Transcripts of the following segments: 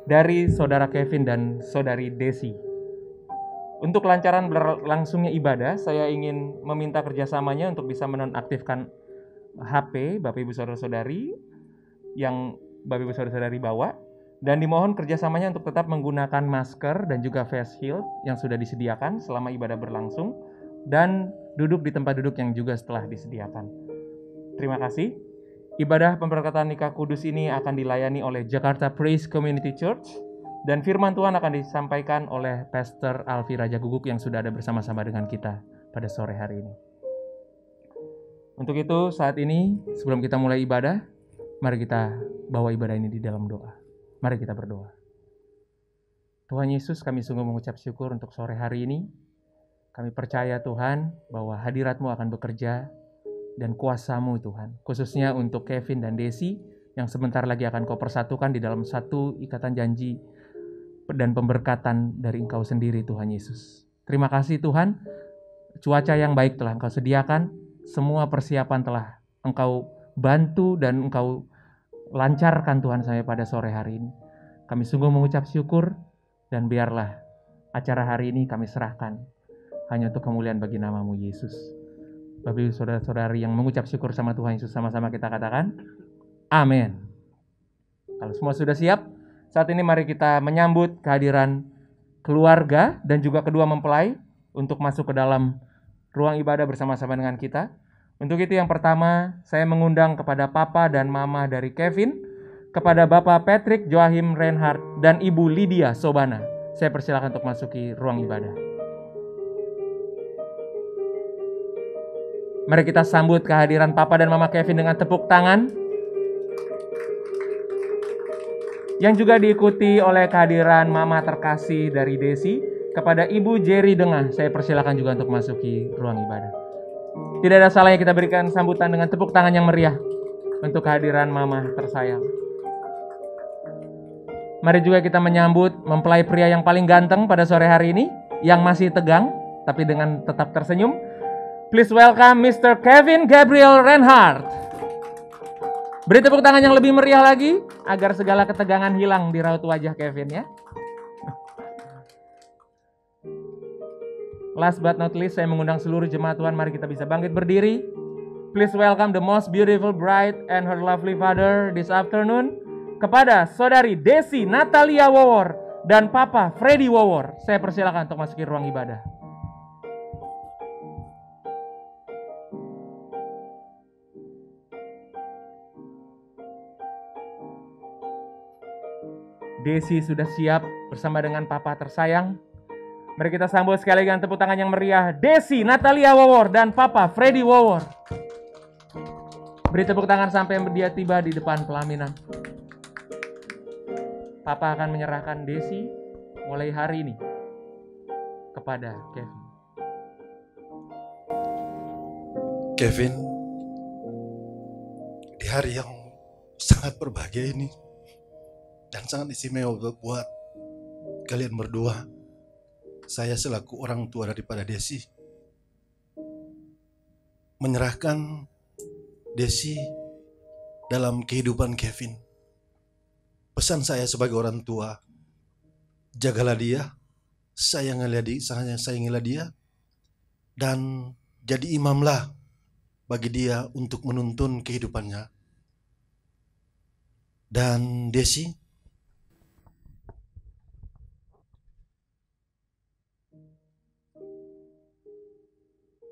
dari saudara Kevin dan saudari Desi. Untuk kelancaran berlangsungnya ibadah, saya ingin meminta kerjasamanya untuk bisa menonaktifkan HP Bapak Ibu Saudara-saudari yang Bapak Ibu Saudara-saudari bawa, dan dimohon kerjasamanya untuk tetap menggunakan masker dan juga face shield yang sudah disediakan selama ibadah berlangsung, dan duduk di tempat duduk yang juga setelah disediakan. Terima kasih. Ibadah pemberkatan nikah kudus ini akan dilayani oleh Jakarta Praise Community Church, dan firman Tuhan akan disampaikan oleh Pastor Alfi Raja Guguk yang sudah ada bersama-sama dengan kita pada sore hari ini. Untuk itu saat ini sebelum kita mulai ibadah, mari kita bawa ibadah ini di dalam doa. Mari kita berdoa. Tuhan Yesus, kami sungguh mengucap syukur untuk sore hari ini. Kami percaya Tuhan bahwa hadirat-Mu akan bekerja dan kuasa-Mu Tuhan, khususnya untuk Kevin dan Desi yang sebentar lagi akan Kau persatukan di dalam satu ikatan janji dan pemberkatan dari Engkau sendiri Tuhan Yesus. Terima kasih Tuhan, cuaca yang baik telah Engkau sediakan, semua persiapan telah Engkau bantu dan Engkau lancarkan Tuhan sampai pada sore hari ini. Kami sungguh mengucap syukur, dan biarlah acara hari ini kami serahkan hanya untuk kemuliaan bagi nama-Mu Yesus. Bapak Ibu Saudara-saudari yang mengucap syukur sama Tuhan Yesus, sama-sama kita katakan amin. Kalau semua sudah siap, saat ini mari kita menyambut kehadiran keluarga dan juga kedua mempelai untuk masuk ke dalam ruang ibadah bersama-sama dengan kita. Untuk itu yang pertama, saya mengundang kepada Papa dan Mama dari Kevin, kepada Bapak Patrick Joachim Reinhardt dan Ibu Lydia Sobana. Saya persilakan untuk masuki ruang ibadah. Mari kita sambut kehadiran Papa dan Mama Kevin dengan tepuk tangan, yang juga diikuti oleh kehadiran Mama terkasih dari Desi, kepada Ibu Jerry Dengah. Saya persilakan juga untuk masuki ruang ibadah. Tidak ada salahnya kita berikan sambutan dengan tepuk tangan yang meriah untuk kehadiran Mama tersayang. Mari juga kita menyambut mempelai pria yang paling ganteng pada sore hari ini, yang masih tegang tapi dengan tetap tersenyum. Please welcome Mr. Kevin Gabriel Reinhardt. Beri tepuk tangan yang lebih meriah lagi agar segala ketegangan hilang di raut wajah Kevin ya. Last but not least, saya mengundang seluruh jemaat Tuhan, mari kita bisa bangkit berdiri. Please welcome the most beautiful bride and her lovely father this afternoon, kepada Saudari Desi Natalia Wawor dan Papa Freddy Wawor. Saya persilakan untuk masuki ruang ibadah. Desi sudah siap bersama dengan Papa tersayang. Mari kita sambut sekali dengan tepuk tangan yang meriah, Desi Natalia Wawor dan Papa Freddy Wawor. Beri tepuk tangan sampai dia tiba di depan pelaminan. Papa akan menyerahkan Desi mulai hari ini kepada Kevin. Kevin, di hari yang sangat berbahagia ini dan sangat istimewa buat kalian berdua, saya selaku orang tua daripada Desi menyerahkan Desi dalam kehidupan Kevin. Pesan saya sebagai orang tua, jagalah dia, sayangilah dia, dan jadi imamlah bagi dia untuk menuntun kehidupannya. Dan Desi,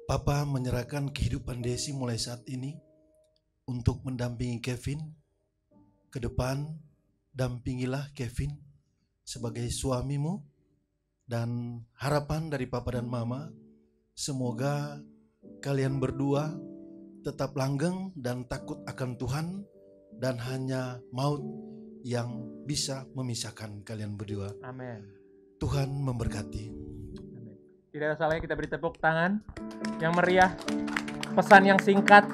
Papa menyerahkan kehidupan Desi mulai saat ini untuk mendampingi Kevin ke depan. Dampingilah Kevin sebagai suamimu, dan harapan dari Papa dan Mama, semoga kalian berdua tetap langgeng dan takut akan Tuhan, dan hanya maut yang bisa memisahkan kalian berdua. Amin. Tuhan memberkati. Amin. Tidak ada salahnya kita beri tepuk tangan yang meriah. Pesan yang singkat,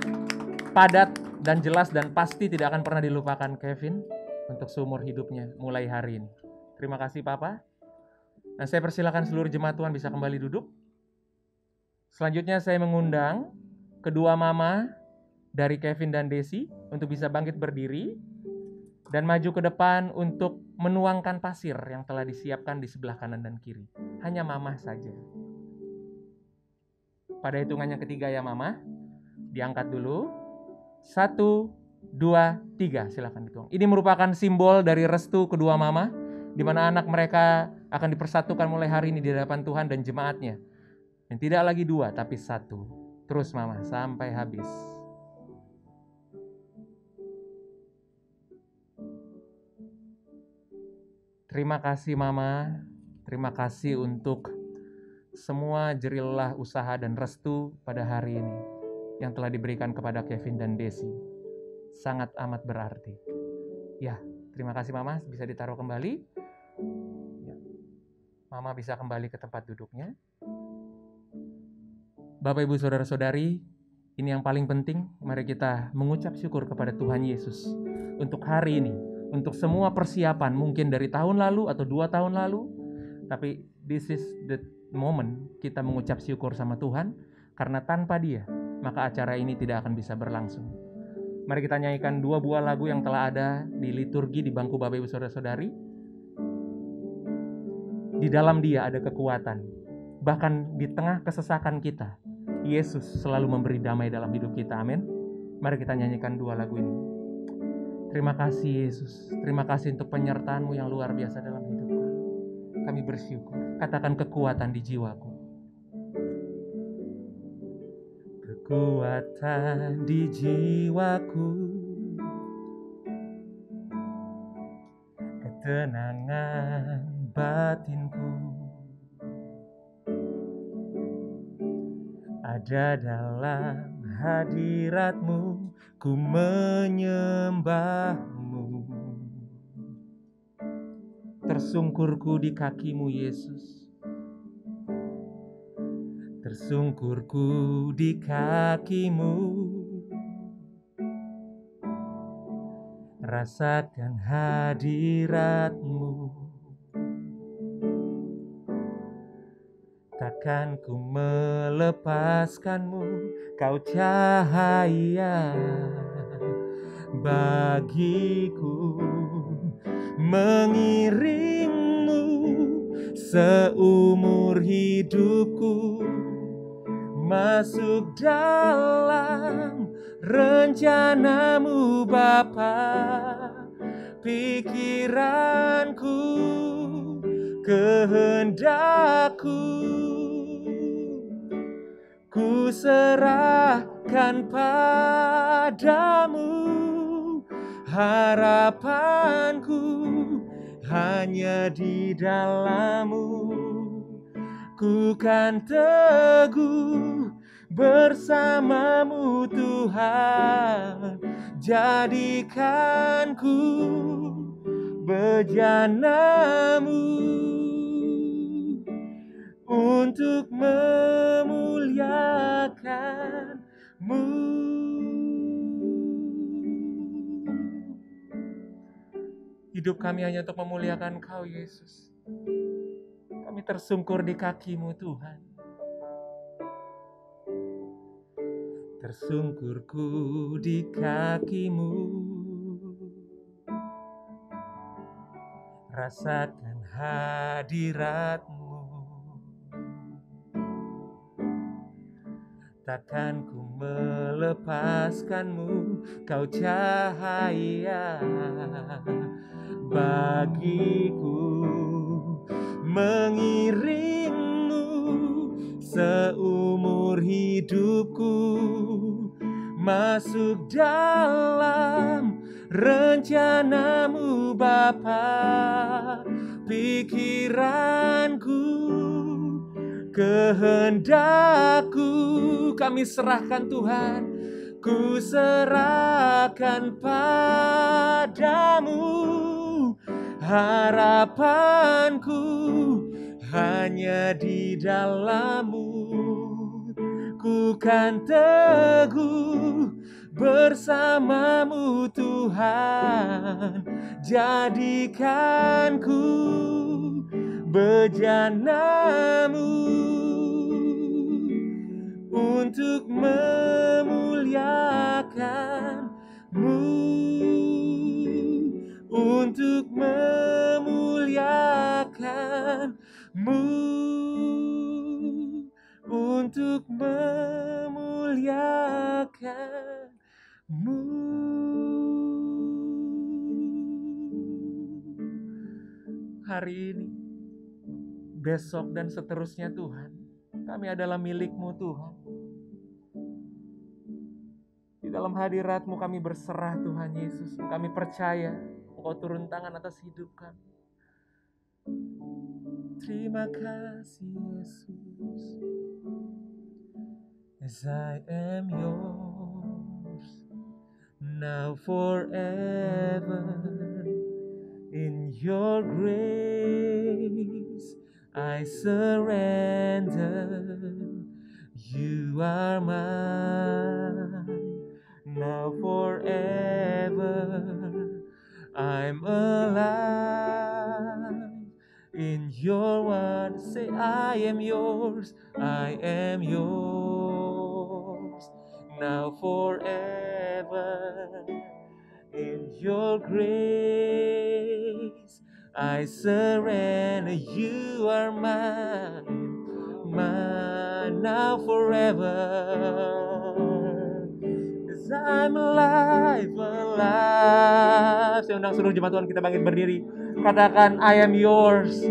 padat, dan jelas, dan pasti tidak akan pernah dilupakan Kevin untuk seumur hidupnya mulai hari ini. Terima kasih Papa. Dan saya persilakan seluruh jemaat Tuhan bisa kembali duduk. Selanjutnya saya mengundang kedua mama dari Kevin dan Desi untuk bisa bangkit berdiri. dan maju ke depan untuk menuangkan pasir yang telah disiapkan di sebelah kanan dan kiri. Hanya Mama saja. Pada hitungan yang ketiga ya Mama, diangkat dulu. 1, 2, 3, silakan dituang. Ini merupakan simbol dari restu kedua Mama, di mana anak mereka akan dipersatukan mulai hari ini di hadapan Tuhan dan jemaatnya. Dan tidak lagi 2, tapi 1. Terus Mama, sampai habis. Terima kasih Mama, terima kasih untuk semua jerilah usaha dan restu pada hari ini yang telah diberikan kepada Kevin dan Desi. Sangat amat berarti. Ya, terima kasih Mama, bisa ditaruh kembali. Ya. Mama bisa kembali ke tempat duduknya. Bapak Ibu Saudara-saudari, ini yang paling penting, mari kita mengucap syukur kepada Tuhan Yesus untuk hari ini, untuk semua persiapan mungkin dari tahun lalu atau 2 tahun lalu, tapi this is the moment kita mengucap syukur sama Tuhan, karena tanpa Dia maka acara ini tidak akan bisa berlangsung. Mari kita nyanyikan 2 buah lagu yang telah ada di liturgi di bangku Bapak Ibu Saudara-saudari. Di dalam Dia ada kekuatan, bahkan di tengah kesesakan kita Yesus selalu memberi damai dalam hidup kita. Amin. Mari kita nyanyikan 2 lagu ini. Terima kasih Yesus, terima kasih untuk penyertaan-Mu yang luar biasa dalam hidup kami. Kami bersyukur. Katakan kekuatan di jiwaku. Kekuatan di jiwaku, ketenangan batinku, ada dalam hadirat-Mu, ku menyembah-Mu. Tersungkurku di kaki-Mu Yesus, tersungkurku di kaki-Mu, rasakan hadirat-Mu. Takkan ku melepaskan-Mu, Kau cahaya bagiku, mengiring-Mu seumur hidupku, masuk dalam rencana-Mu Bapa. Pikiranku, kehendakku, ku serahkan padamu. Harapanku hanya di dalam-Mu, ku kan teguh bersama-Mu Tuhan. Jadikanku bejana-Mu untuk memuliakan-Mu. Hidup kami hanya untuk memuliakan Kau Yesus. Kami tersungkur di kaki-Mu Tuhan. Tersungkurku di kaki-Mu, rasakan hadirat-Mu. Takkan ku melepaskan-Mu, Kau cahaya bagiku, mengiring-Mu seumur hidupku, masuk dalam rencana-Mu Bapa. Pikiranku, kehendakku, kami serahkan Tuhan, ku serahkan padamu. Harapanku hanya di dalam-Mu, ku kan teguh bersama-Mu Tuhan. Jadikanku bejana-Mu untuk memuliakan-Mu, untuk memuliakan-Mu, untuk memuliakan-Mu. Hari ini, besok dan seterusnya Tuhan, kami adalah milik-Mu Tuhan. Di dalam hadirat-Mu kami berserah Tuhan Yesus. Kami percaya Engkau turun tangan atas hidup kami. Terima kasih Yesus. As I am yours, now forever. In your grace I surrender. You are mine, now forever. I'm alive in your word. Say, I am yours, I am yours, now forever. In your grace I surrender. You are mine, mine now forever. As I'm alive, alive. Saya undang seluruh jemaat Tuhan kita bangkit berdiri. Katakan, I am yours,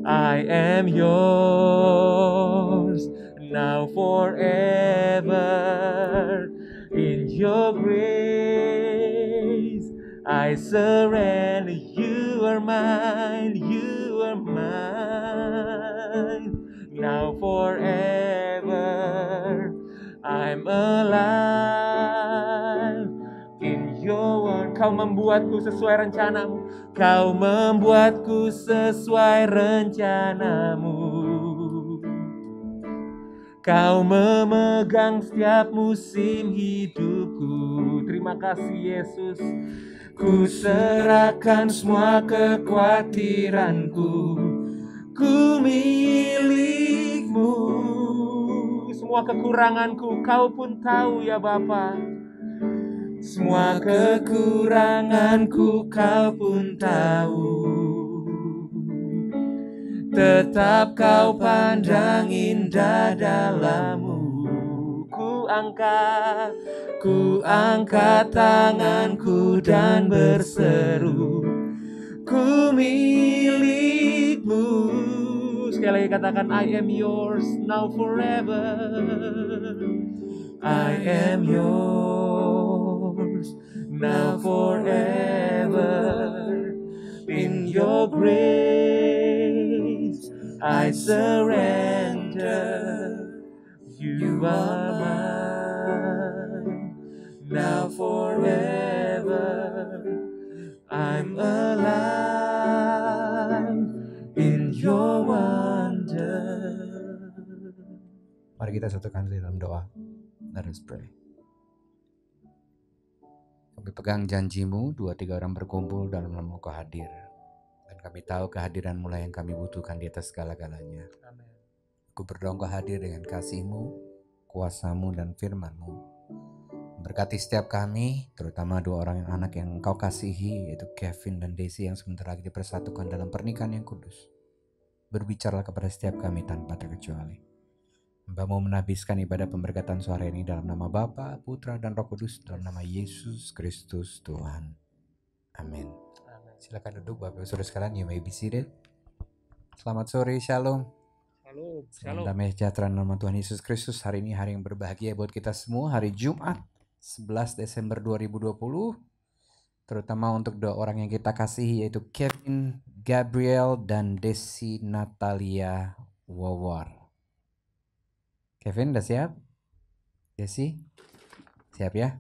I am yours, now forever. In your grace I surrender. You are mine, you are mine, now forever. I'm alive in your word. Kau membuatku sesuai rencanamu. Kau membuatku sesuai rencanamu. Kau memegang setiap musim hidupku. Terima kasih Yesus. Ku serahkan semua kekhawatiranku. Ku milik-Mu. Semua kekuranganku Kau pun tahu ya Bapa. Semua kekuranganku Kau pun tahu. Tetap Kau pandang indah dalam-Mu. Ku angkat tanganku dan berseru, ku milik-Mu. Sekali lagi katakan, I am yours now forever. I am yours now forever. In your grace I surrender. You are mine now forever. I'm alive in your wonder. Mari kita satukan dalam doa. Let us pray. Kami pegang janji-Mu, 2-3 orang berkumpul dalam nama Kau hadir. Dan kami tahu kehadiran-Mu lah yang kami butuhkan di atas segala-galanya. Amin. Aku berdoa Engkau hadir dengan kasih-Mu, kuasa-Mu dan firman-Mu. Berkati setiap kami, terutama 2 orang anak yang Engkau kasihi, yaitu Kevin dan Desi yang sebentar lagi dipersatukan dalam pernikahan yang kudus. Berbicaralah kepada setiap kami tanpa terkecuali. Hamba-Mu menabiskan ibadah pemberkatan sore ini dalam nama Bapa, Putra dan Roh Kudus, dalam nama Yesus Kristus Tuhan. Amin. Silakan duduk Bapak Ibu Saudara sekalian, you may be seated. Selamat sore, Shalom. Shalom. Damai sejahtera nama Tuhan Yesus Kristus. Hari ini hari yang berbahagia buat kita semua, hari Jumat 11 Desember 2020. Terutama untuk 2 orang yang kita kasihi, yaitu Kevin Gabriel dan Desi Natalia Wawar. Kevin udah siap? Desi? Siap ya?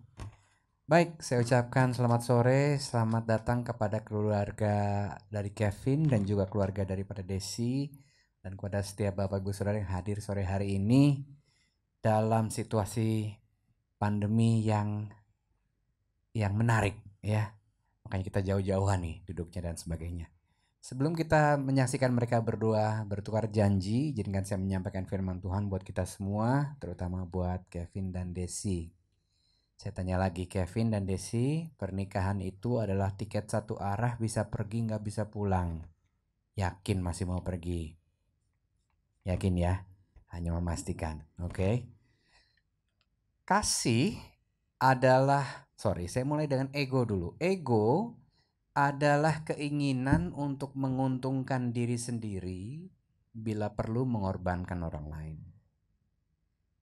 Baik, saya ucapkan selamat sore, selamat datang kepada keluarga dari Kevin dan juga keluarga daripada Desi, dan kepada setiap Bapak Ibu Saudara yang hadir sore hari ini dalam situasi pandemi yang menarik ya. Makanya kita jauh-jauhan nih duduknya dan sebagainya. Sebelum kita menyaksikan mereka berdua bertukar janji, izinkan saya menyampaikan firman Tuhan buat kita semua, terutama buat Kevin dan Desi. Saya tanya lagi, Kevin dan Desi, pernikahan itu adalah tiket satu arah, bisa pergi nggak bisa pulang. Yakin masih mau pergi? Yakin ya? Hanya memastikan, oke? Kasih adalah, saya mulai dengan ego dulu. Ego adalah keinginan untuk menguntungkan diri sendiri bila perlu mengorbankan orang lain.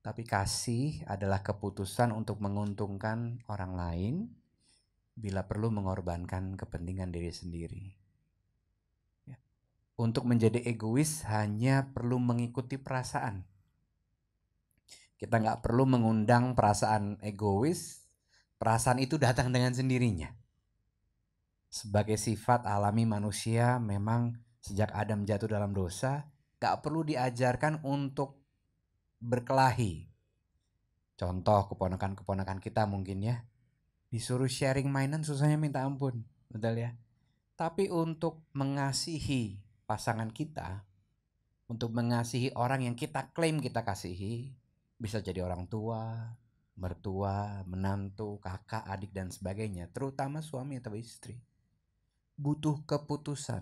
Tapi kasih adalah keputusan untuk menguntungkan orang lain bila perlu mengorbankan kepentingan diri sendiri. Ya. Untuk menjadi egois hanya perlu mengikuti perasaan. Kita nggak perlu mengundang perasaan egois, perasaan itu datang dengan sendirinya. Sebagai sifat alami manusia, memang sejak Adam jatuh dalam dosa, gak perlu diajarkan untuk berkelahi. Contoh keponakan-keponakan kita mungkin ya, disuruh sharing mainan susahnya minta ampun, betul ya. Tapi untuk mengasihi pasangan kita, untuk mengasihi orang yang kita klaim kita kasihi, bisa jadi orang tua, mertua, menantu, kakak, adik dan sebagainya, terutama suami atau istri. Butuh keputusan.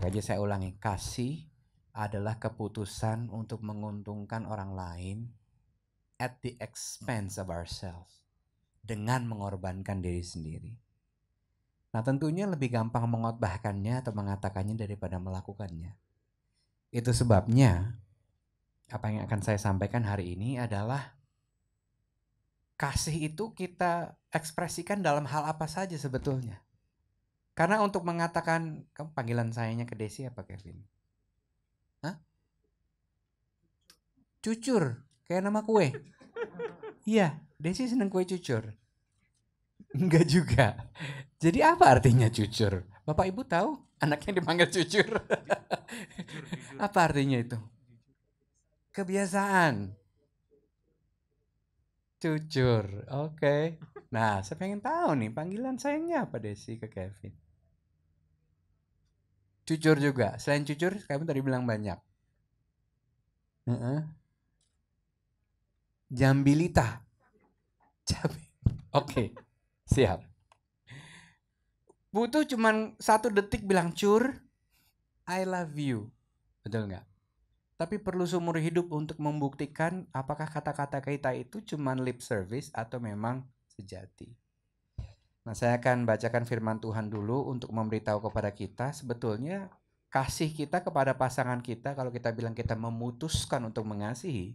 Makanya saya ulangi, kasih adalah keputusan untuk menguntungkan orang lain at the expense of ourselves, dengan mengorbankan diri sendiri. Nah, tentunya lebih gampang mengotbahkannya atau mengatakannya daripada melakukannya. Itu sebabnya apa yang akan saya sampaikan hari ini adalah kasih itu kita ekspresikan dalam hal apa saja sebetulnya. Karena untuk mengatakan, kamu panggilan sayangnya ke Desi apa Kevin? Hah? Cucur, kayak nama kue. Iya, Desi seneng kue cucur. Enggak juga. Jadi apa artinya cucur? Bapak Ibu tahu anaknya dipanggil cucur? Apa artinya itu? Kebiasaan. Cucur, oke. Nah, saya pengen tahu nih panggilan sayangnya apa Desi ke Kevin? Cucur juga. Selain cucur, kamu tadi bilang banyak. Jambilita. Oke, siap. Butuh cuman 1 detik bilang cur, I love you. Betul nggak? Tapi perlu seumur hidup untuk membuktikan apakah kata-kata kita itu cuman lip service atau memang sejati. Nah, saya akan bacakan firman Tuhan dulu untuk memberitahu kepada kita sebetulnya kasih kita kepada pasangan kita, kalau kita bilang kita memutuskan untuk mengasihi,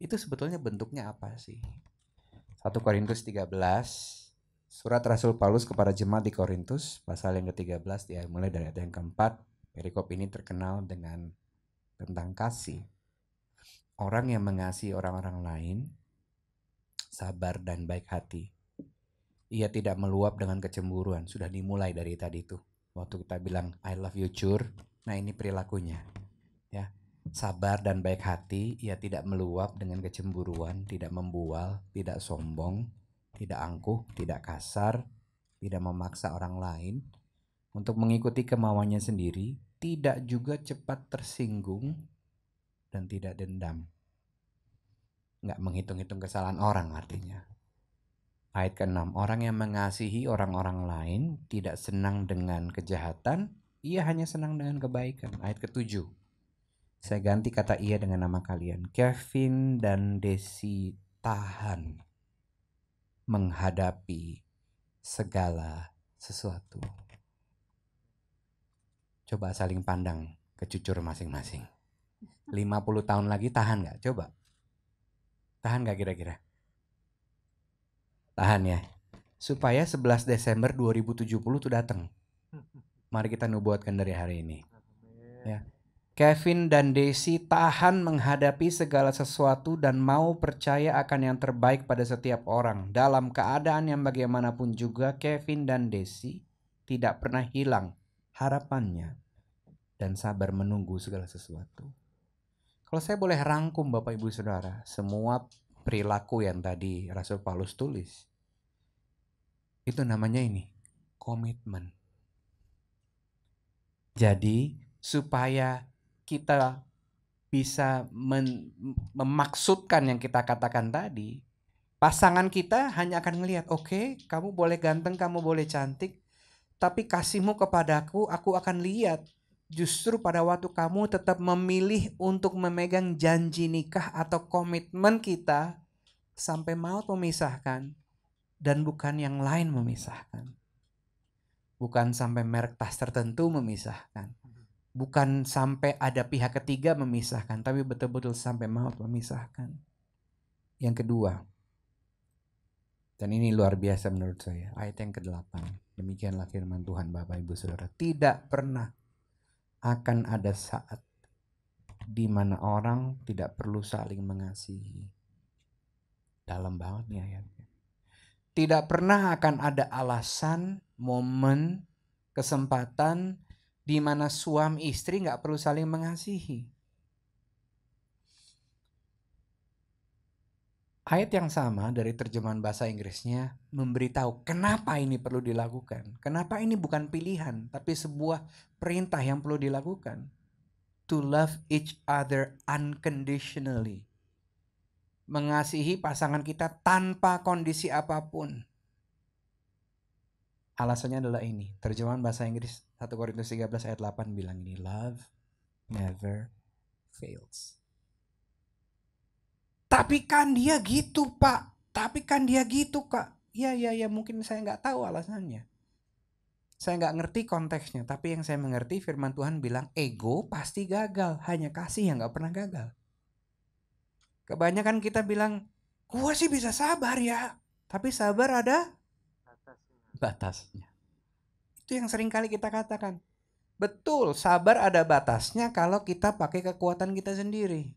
itu sebetulnya bentuknya apa sih? 1 Korintus 13, surat Rasul Paulus kepada jemaat di Korintus, pasal yang ke-13, mulai dari ayat yang keempat. Perikop ini terkenal dengan tentang kasih. Orang yang mengasihi orang-orang lain, sabar dan baik hati. Ia tidak meluap dengan kecemburuan. Sudah dimulai dari tadi itu. Waktu kita bilang I love you cur, nah ini perilakunya. Ya. Sabar dan baik hati, ia tidak meluap dengan kecemburuan, tidak membual, tidak sombong, tidak angkuh, tidak kasar, tidak memaksa orang lain untuk mengikuti kemauannya sendiri, tidak juga cepat tersinggung, dan tidak dendam. Nggak menghitung-hitung kesalahan orang artinya. Ayat ke-6, orang yang mengasihi orang-orang lain tidak senang dengan kejahatan, ia hanya senang dengan kebaikan. Ayat ke-7, saya ganti kata ia dengan nama kalian. Kevin dan Desi tahan menghadapi segala sesuatu. Coba saling pandang ke cucur masing-masing. 50 tahun lagi tahan gak? Coba. Tahan gak kira-kira? Tahan ya. Supaya 11 Desember 2070 itu datang. Mari kita nubuatkan dari hari ini. Ya. Kevin dan Desi tahan menghadapi segala sesuatu dan mau percaya akan yang terbaik pada setiap orang. Dalam keadaan yang bagaimanapun juga, Kevin dan Desi tidak pernah hilang harapannya dan sabar menunggu segala sesuatu. Kalau saya boleh rangkum Bapak Ibu Saudara, semua perilaku yang tadi Rasul Paulus tulis, itu namanya ini, komitmen. Jadi supaya kita bisa memaksudkan yang kita katakan tadi, Pasangan kita hanya akan ngelihat, oke, kamu boleh ganteng, kamu boleh cantik, tapi kasihmu kepadaku, aku akan lihat. Justru pada waktu kamu tetap memilih untuk memegang janji nikah atau komitmen kita sampai maut memisahkan, dan bukan yang lain memisahkan. Bukan sampai merek tas tertentu memisahkan. Bukan sampai ada pihak ketiga memisahkan, tapi betul-betul sampai maut memisahkan. Yang kedua, dan ini luar biasa menurut saya, ayat yang ke-8. Demikianlah firman Tuhan Bapak Ibu Saudara. Tidak pernah akan ada saat di mana orang tidak perlu saling mengasihi. Dalam banget nih ayatnya. Tidak pernah akan ada alasan, momen, kesempatan di mana suami istri gak perlu saling mengasihi. Ayat yang sama dari terjemahan bahasa Inggrisnya memberitahu kenapa ini perlu dilakukan. Kenapa ini bukan pilihan, tapi sebuah perintah yang perlu dilakukan. To love each other unconditionally. Mengasihi pasangan kita tanpa kondisi apapun. Alasannya adalah ini. Terjemahan bahasa Inggris 1 Korintus 13 ayat 8 bilang ini. Love never fails. Tapi kan dia gitu Pak. Tapi kan dia gitu Kak. Ya mungkin saya nggak tahu alasannya. Saya nggak ngerti konteksnya. Tapi yang saya mengerti firman Tuhan bilang ego pasti gagal. Hanya kasih yang nggak pernah gagal. Kebanyakan kita bilang, gua sih bisa sabar ya. Tapi sabar ada batasnya. Itu yang sering kali kita katakan. Betul, sabar ada batasnya kalau kita pakai kekuatan kita sendiri.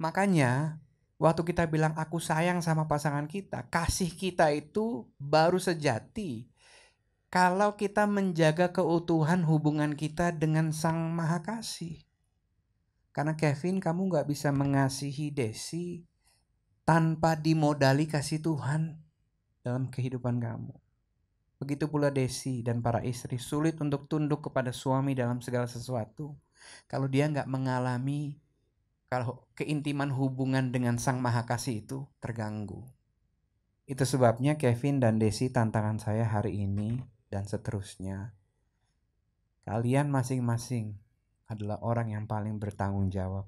Makanya waktu kita bilang aku sayang sama pasangan kita, kasih kita itu baru sejati kalau kita menjaga keutuhan hubungan kita dengan Sang Maha Kasih. Karena Kevin, kamu gak bisa mengasihi Desi tanpa dimodali kasih Tuhan dalam kehidupan kamu. Begitu pula Desi dan para istri sulit untuk tunduk kepada suami dalam segala sesuatu kalau dia gak mengalami, kalau keintiman hubungan dengan Sang Maha Kasih itu terganggu. Itu sebabnya Kevin dan Desi, tantangan saya hari ini dan seterusnya, kalian masing-masing adalah orang yang paling bertanggung jawab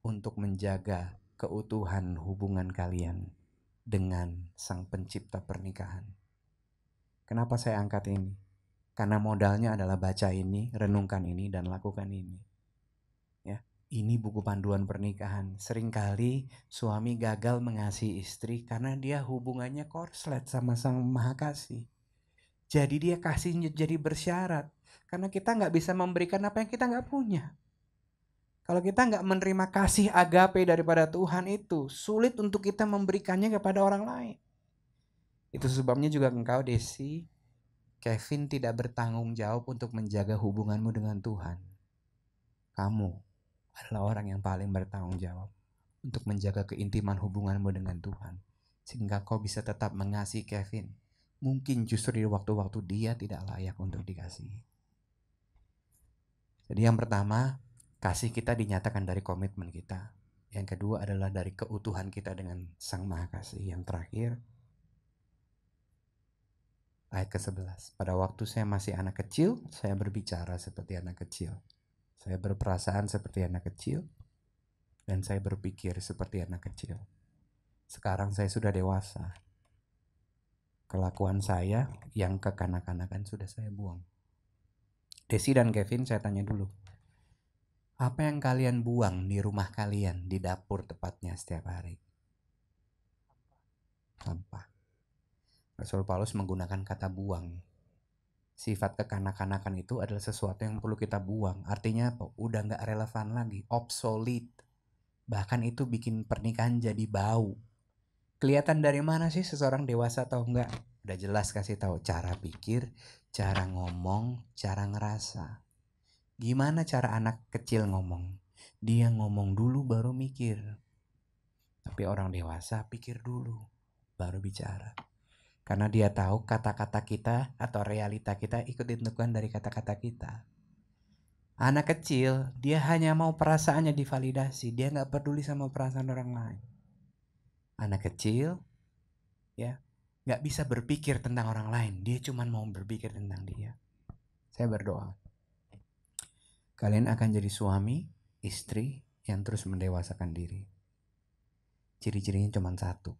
untuk menjaga keutuhan hubungan kalian dengan Sang Pencipta pernikahan. Kenapa saya angkat ini? Karena modalnya adalah baca ini, renungkan ini, dan lakukan ini. Ini buku panduan pernikahan. Seringkali suami gagal mengasihi istri karena dia hubungannya korslet sama Sang Maha Kasih. Jadi dia kasihnya jadi bersyarat. Karena kita gak bisa memberikan apa yang kita gak punya. Kalau kita gak menerima kasih agape daripada Tuhan itu, sulit untuk kita memberikannya kepada orang lain. Itu sebabnya juga engkau Desi, Kevin tidak bertanggung jawab untuk menjaga hubunganmu dengan Tuhan. Kamu adalah orang yang paling bertanggung jawab untuk menjaga keintiman hubunganmu dengan Tuhan. Sehingga kau bisa tetap mengasihi Kevin. Mungkin justru di waktu-waktu dia tidak layak untuk dikasihi. Jadi yang pertama, kasih kita dinyatakan dari komitmen kita. Yang kedua adalah dari keutuhan kita dengan Sang Maha Kasih. Yang terakhir, ayat ke-11. Pada waktu saya masih anak kecil, saya berbicara seperti anak kecil. Saya berperasaan seperti anak kecil, dan saya berpikir seperti anak kecil. Sekarang saya sudah dewasa. Kelakuan saya yang kekanak-kanakan sudah saya buang. Desi dan Kevin, saya tanya dulu. Apa yang kalian buang di rumah kalian, di dapur tepatnya setiap hari? Sampah. Rasul Paulus menggunakan kata buang. Sifat kekanak-kanakan itu adalah sesuatu yang perlu kita buang. Artinya apa? Udah gak relevan lagi, obsolete. Bahkan itu bikin pernikahan jadi bau. Kelihatan dari mana sih seseorang dewasa atau enggak? Udah jelas kasih tahu cara pikir, cara ngomong, cara ngerasa. Gimana cara anak kecil ngomong? Dia ngomong dulu baru mikir. Tapi orang dewasa pikir dulu baru bicara. Karena dia tahu kata-kata kita atau realita kita ikut ditentukan dari kata-kata kita. Anak kecil, dia hanya mau perasaannya divalidasi. Dia gak peduli sama perasaan orang lain. Anak kecil ya nggak bisa berpikir tentang orang lain, dia cuma mau berpikir tentang dia. Saya berdoa kalian akan jadi suami, istri yang terus mendewasakan diri. Ciri-cirinya cuma satu.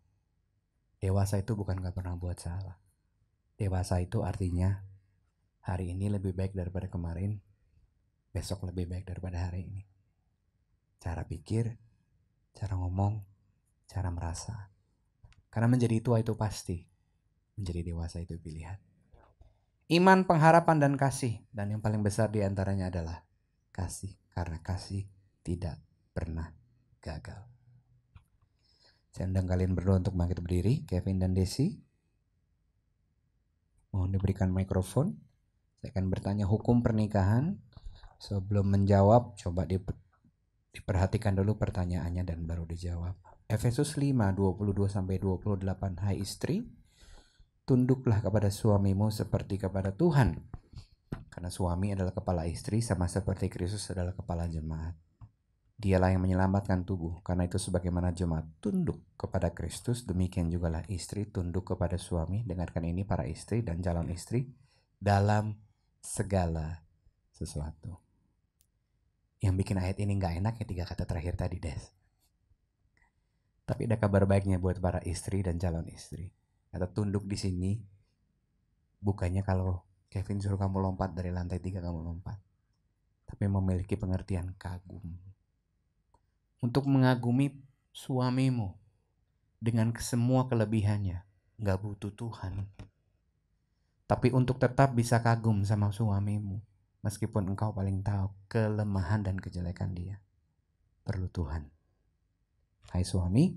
Dewasa itu bukan gak pernah buat salah. Dewasa itu artinya hari ini lebih baik daripada kemarin, besok lebih baik daripada hari ini. Cara pikir, cara ngomong, cara merasa. Karena menjadi tua itu pasti, menjadi dewasa itu pilihan. Iman, pengharapan, dan kasih. Dan yang paling besar diantaranya adalah kasih. Karena kasih tidak pernah gagal. Saya undang kalian berdua untuk bangkit berdiri, Kevin dan Desi. Mohon diberikan mikrofon. Saya akan bertanya hukum pernikahan. Sebelum menjawab, coba diperhatikan dulu pertanyaannya dan baru dijawab. Efesus 5, 22-28. Hai istri, tunduklah kepada suamimu seperti kepada Tuhan. Karena suami adalah kepala istri sama seperti Kristus adalah kepala jemaat. Dialah yang menyelamatkan tubuh. Karena itu sebagaimana jemaat tunduk kepada Kristus, demikian jugalah istri tunduk kepada suami. Dengarkan ini para istri dan calon istri dalam segala sesuatu. Yang bikin ayat ini gak enak ya 3 kata terakhir tadi, Des. Tapi ada kabar baiknya buat para istri dan calon istri. Kata tunduk di sini bukannya kalau Kevin suruh kamu lompat dari lantai 3 kamu lompat. Tapi memiliki pengertian kagum. Untuk mengagumi suamimu dengan semua kelebihannya. Gak butuh Tuhan. Tapi untuk tetap bisa kagum sama suamimu. Meskipun engkau paling tahu kelemahan dan kejelekan dia. Perlu Tuhan. Hai suami,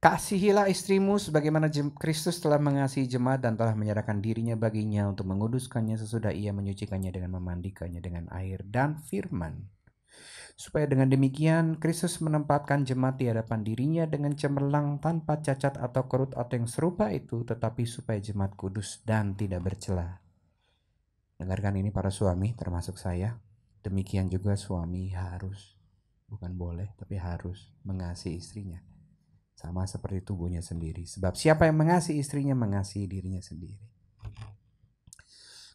kasihilah istrimu sebagaimana Kristus telah mengasihi jemaat dan telah menyerahkan dirinya baginya untuk menguduskannya sesudah ia menyucikannya dengan memandikannya dengan air dan firman. Supaya dengan demikian Kristus menempatkan jemaat di hadapan dirinya dengan cemerlang tanpa cacat atau kerut atau yang serupa itu, tetapi supaya jemaat kudus dan tidak bercela. Dengarkan ini para suami termasuk saya. Demikian juga suami harus, bukan boleh, tapi harus mengasihi istrinya. Sama seperti tubuhnya sendiri. Sebab siapa yang mengasihi istrinya mengasihi dirinya sendiri.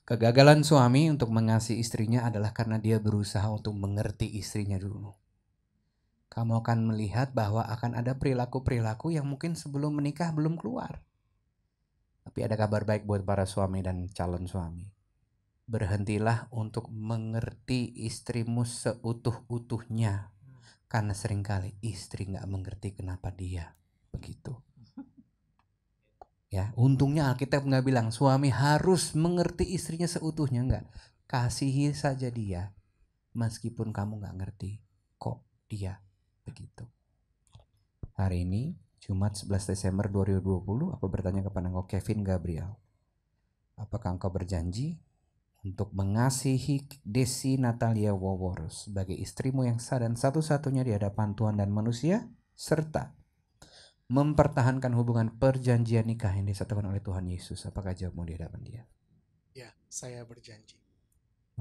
Kegagalan suami untuk mengasihi istrinya adalah karena dia berusaha untuk mengerti istrinya dulu. Kamu akan melihat bahwa akan ada perilaku-perilaku yang mungkin sebelum menikah belum keluar. Tapi ada kabar baik buat para suami dan calon suami. Berhentilah untuk mengerti istrimu seutuh-utuhnya. Karena seringkali istri gak mengerti kenapa dia begitu. Ya, untungnya Alkitab gak bilang suami harus mengerti istrinya seutuhnya. Enggak. Kasihi saja dia. Meskipun kamu gak ngerti kok dia begitu. Hari ini Jumat 11 Desember 2020 aku bertanya kepada engkau Kevin Gabriel. Apakah engkau berjanji untuk mengasihi Desi Natalia Wawor sebagai istrimu yang sah dan satu-satunya di hadapan Tuhan dan manusia, serta mempertahankan hubungan perjanjian nikah yang disatukan oleh Tuhan Yesus? Apakah jawabmu di hadapan dia? Ya, saya berjanji.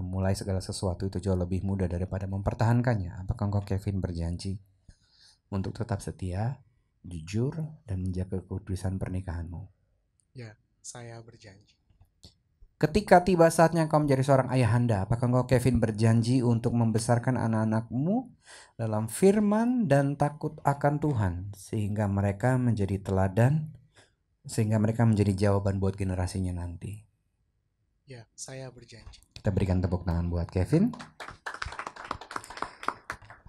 Memulai segala sesuatu itu jauh lebih mudah daripada mempertahankannya. Apakah engkau Kevin berjanji untuk tetap setia, jujur, dan menjaga kekudusan pernikahanmu? Ya, saya berjanji. Ketika tiba saatnya engkau menjadi seorang ayahanda, apakah engkau Kevin berjanji untuk membesarkan anak-anakmu dalam firman dan takut akan Tuhan, sehingga mereka menjadi teladan, sehingga mereka menjadi jawaban buat generasinya nanti? Ya, saya berjanji. Kita berikan tepuk tangan buat Kevin.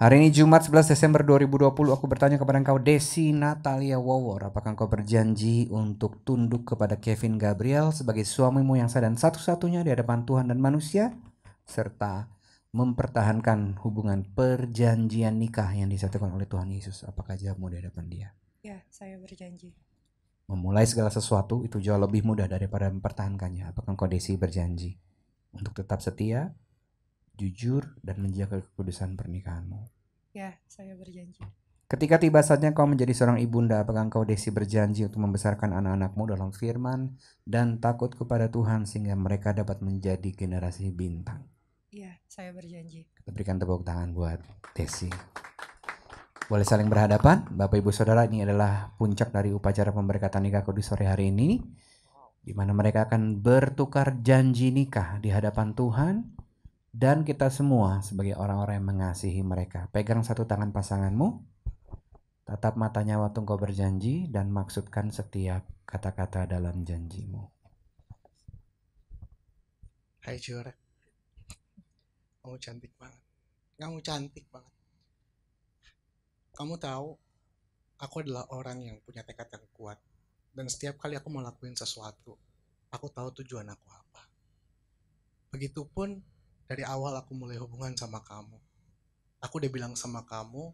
Hari ini Jumat 11 Desember 2020 aku bertanya kepada engkau Desi Natalia Wawor. Apakah engkau berjanji untuk tunduk kepada Kevin Gabriel sebagai suamimu yang sah dan satu-satunya di hadapan Tuhan dan manusia? Serta mempertahankan hubungan perjanjian nikah yang disatukan oleh Tuhan Yesus. Apakah jawabmu di hadapan dia? Ya, saya berjanji. Memulai segala sesuatu itu jauh lebih mudah daripada mempertahankannya. Apakah engkau Desi berjanji untuk tetap setia, jujur, dan menjaga kekudusan pernikahanmu? Ya, saya berjanji. Ketika tiba saatnya kau menjadi seorang ibunda, apakah engkau Desi berjanji untuk membesarkan anak-anakmu dalam firman dan takut kepada Tuhan sehingga mereka dapat menjadi generasi bintang? Ya, saya berjanji. Kita berikan tepuk tangan buat Desi. Boleh saling berhadapan. Bapak Ibu Saudara, ini adalah puncak dari upacara pemberkatan nikah kudus sore hari ini, di mana mereka akan bertukar janji nikah di hadapan Tuhan dan kita semua sebagai orang-orang yang mengasihi mereka. Pegang satu tangan pasanganmu, tatap matanya waktu engkau berjanji, dan maksudkan setiap kata-kata dalam janjimu. Hai Jur, kamu cantik banget. Kamu cantik banget. Kamu tahu, aku adalah orang yang punya tekad yang kuat. Dan setiap kali aku mau lakuin sesuatu, aku tahu tujuan aku apa. Begitupun dari awal aku mulai hubungan sama kamu. Aku udah bilang sama kamu,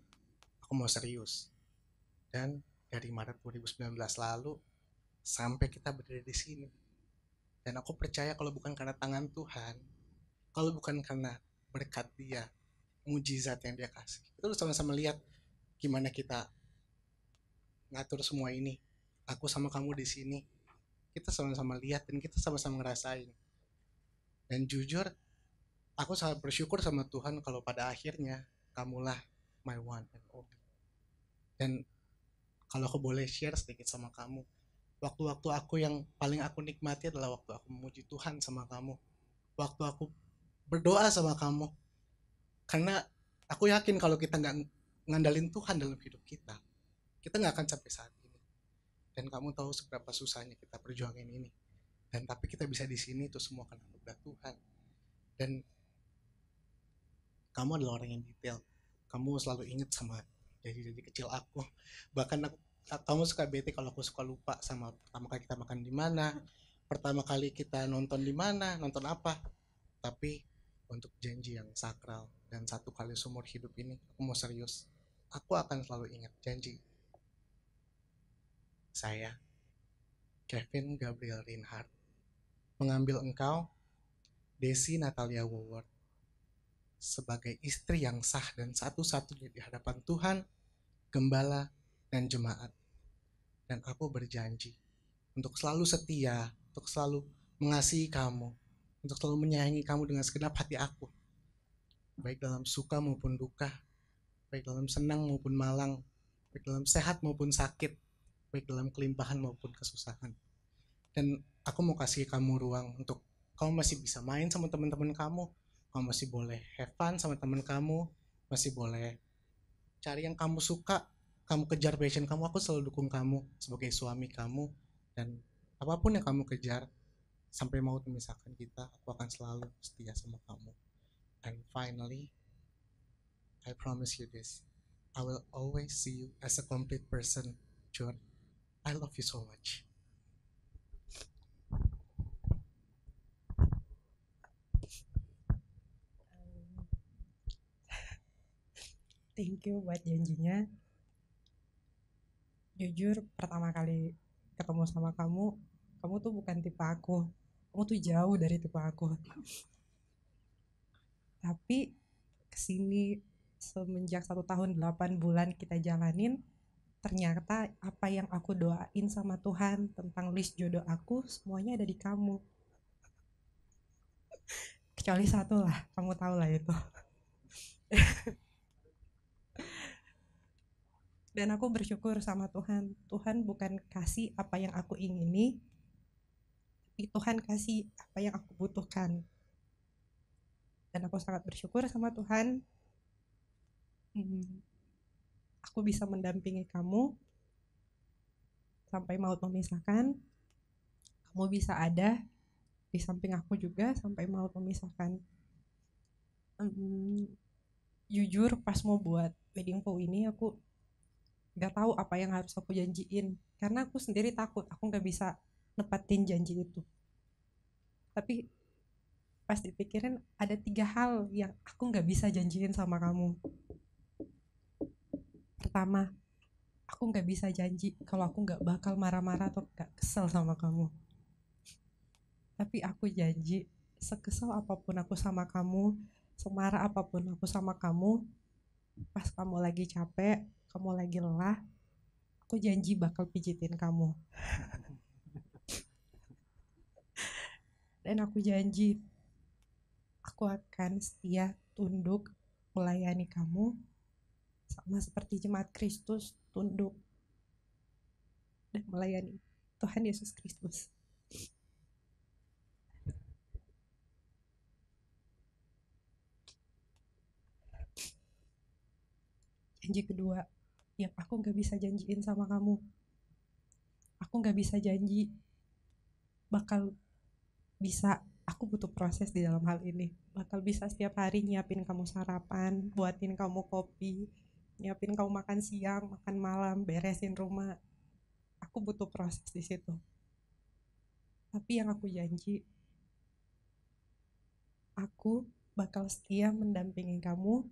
aku mau serius. Dan dari Maret 2019 lalu, sampai kita berdiri di sini. Dan aku percaya kalau bukan karena tangan Tuhan, kalau bukan karena berkat Dia, mujizat yang Dia kasih, kita sama-sama lihat gimana kita ngatur semua ini. Aku sama kamu di sini, kita sama-sama lihat dan kita sama-sama ngerasain. Dan jujur, aku sangat bersyukur sama Tuhan kalau pada akhirnya kamulah my one and only. Dan kalau aku boleh share sedikit sama kamu, waktu-waktu aku yang paling aku nikmati adalah waktu aku memuji Tuhan sama kamu, waktu aku berdoa sama kamu. Karena aku yakin kalau kita nggak ngandalin Tuhan dalam hidup kita nggak akan sampai saat ini. Dan kamu tahu seberapa susahnya kita perjuangin ini. Dan tapi kita bisa di sini itu semua karena anugerah Tuhan. Dan kamu adalah orang yang detail. Kamu selalu ingat sama janji-janji kecil aku. Bahkan kamu suka bete kalau aku suka lupa sama pertama kali kita makan di mana, pertama kali kita nonton di mana, nonton apa. Tapi untuk janji yang sakral dan satu kali seumur hidup ini, aku mau serius. Aku akan selalu ingat janji. Saya, Kevin Gabriel Reinhardt, mengambil engkau, Desi Natalia Woolworth, sebagai istri yang sah dan satu-satunya di hadapan Tuhan, gembala, dan jemaat. Dan aku berjanji untuk selalu setia, untuk selalu mengasihi kamu, untuk selalu menyayangi kamu dengan segenap hati aku, baik dalam suka maupun duka, baik dalam senang maupun malang, baik dalam sehat maupun sakit, baik dalam kelimpahan maupun kesusahan. Dan aku mau kasih kamu ruang untuk kamu masih bisa main sama teman-teman kamu masih boleh have fun sama teman kamu, masih boleh cari yang kamu suka, kamu kejar passion kamu. Aku selalu dukung kamu sebagai suami kamu, dan apapun yang kamu kejar sampai maut memisahkan kita, aku akan selalu setia sama kamu. And finally, I promise you this, I will always see you as a complete person, John. I love you so much. Thank you buat janjinya. Jujur, pertama kali ketemu sama kamu tuh bukan tipe aku. Kamu tuh jauh dari tipe aku. Tapi kesini semenjak 1 tahun 8 bulan kita jalanin, ternyata apa yang aku doain sama Tuhan tentang list jodoh aku, semuanya ada di kamu. Kecuali satu lah, kamu tahu lah itu. Dan aku bersyukur sama Tuhan. Tuhan bukan kasih apa yang aku ingini, tapi Tuhan kasih apa yang aku butuhkan. Dan aku sangat bersyukur sama Tuhan. Aku bisa mendampingi kamu sampai maut memisahkan. Kamu bisa ada di samping aku juga sampai maut memisahkan. Jujur, pas mau buat wedding vow ini aku gak tahu apa yang harus aku janjiin, karena aku sendiri takut aku gak bisa nepatin janji itu. Tapi pas dipikirin, ada 3 hal yang aku gak bisa janjiin sama kamu. Pertama, aku gak bisa janji kalau aku gak bakal marah-marah atau gak kesel sama kamu. Tapi aku janji, sekesel apapun aku sama kamu, semarah apapun aku sama kamu, pas kamu lagi capek, kamu lagi lelah, aku janji bakal pijitin kamu. Dan aku janji aku akan setia, tunduk, melayani kamu sama seperti jemaat Kristus, tunduk dan melayani Tuhan Yesus Kristus. Janji kedua yang aku gak bisa janjiin sama kamu. Aku gak bisa janji bakal bisa, aku butuh proses di dalam hal ini. Bakal bisa setiap hari nyiapin kamu sarapan, buatin kamu kopi, nyiapin kamu makan siang, makan malam, beresin rumah. Aku butuh proses di situ. Tapi yang aku janji, aku bakal setia mendampingi kamu.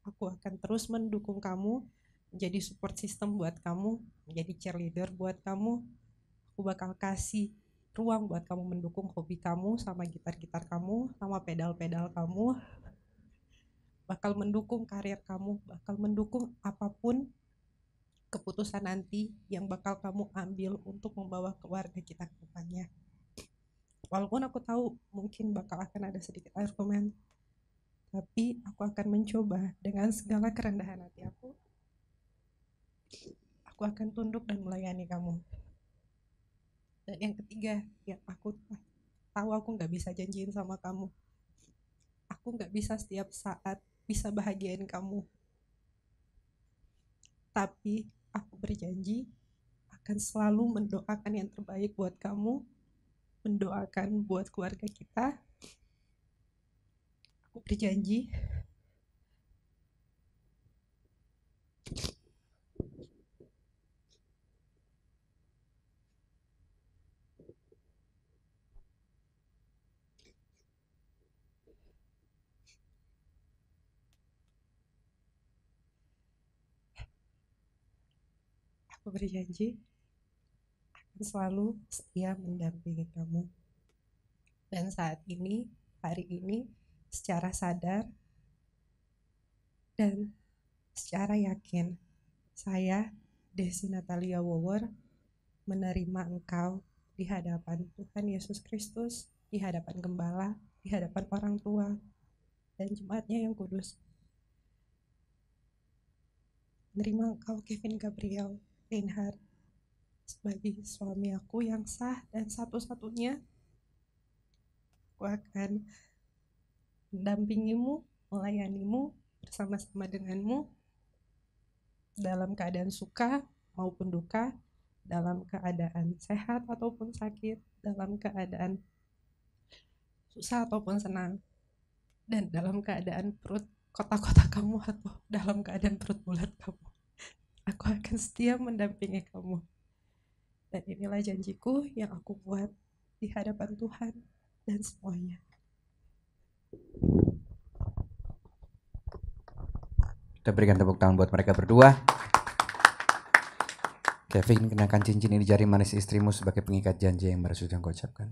Aku akan terus mendukung kamu, menjadi support system buat kamu, menjadi cheerleader buat kamu. Aku bakal kasih ruang buat kamu mendukung hobi kamu, sama gitar-gitar kamu, sama pedal-pedal kamu. Bakal mendukung karir kamu, bakal mendukung apapun keputusan nanti yang bakal kamu ambil untuk membawa keluarga kita ke depannya. Walaupun aku tahu mungkin bakal akan ada sedikit argumen, tapi aku akan mencoba dengan segala kerendahan hati aku. Aku akan tunduk dan melayani kamu. Dan yang ketiga, yang aku tahu aku gak bisa janjiin sama kamu. Aku gak bisa setiap saat bisa bahagiain kamu. Tapi aku berjanji akan selalu mendoakan yang terbaik buat kamu, mendoakan buat keluarga kita. Aku berjanji akan selalu setia mendampingi kamu. Dan saat ini, hari ini, secara sadar dan secara yakin, saya, Desi Natalia Wowor, menerima engkau di hadapan Tuhan Yesus Kristus, di hadapan gembala, di hadapan orang tua, dan jemaatnya yang kudus. Menerima engkau, Kevin Gabriel Reinhardt, sebagai suami aku yang sah dan satu-satunya. Aku akan mendampingimu, melayanimu, bersama-sama denganmu, dalam keadaan suka maupun duka, dalam keadaan sehat ataupun sakit, dalam keadaan susah ataupun senang, dan dalam keadaan perut kotak-kotak kamu atau dalam keadaan perut bulat kamu. Aku akan setia mendampingi kamu. Dan inilah janjiku yang aku buat di hadapan Tuhan dan semuanya. Kita berikan tepuk tangan buat mereka berdua. Kevin, kenakan cincin ini di jari manis istrimu sebagai pengikat janji yang baru saja engkau ucapkan.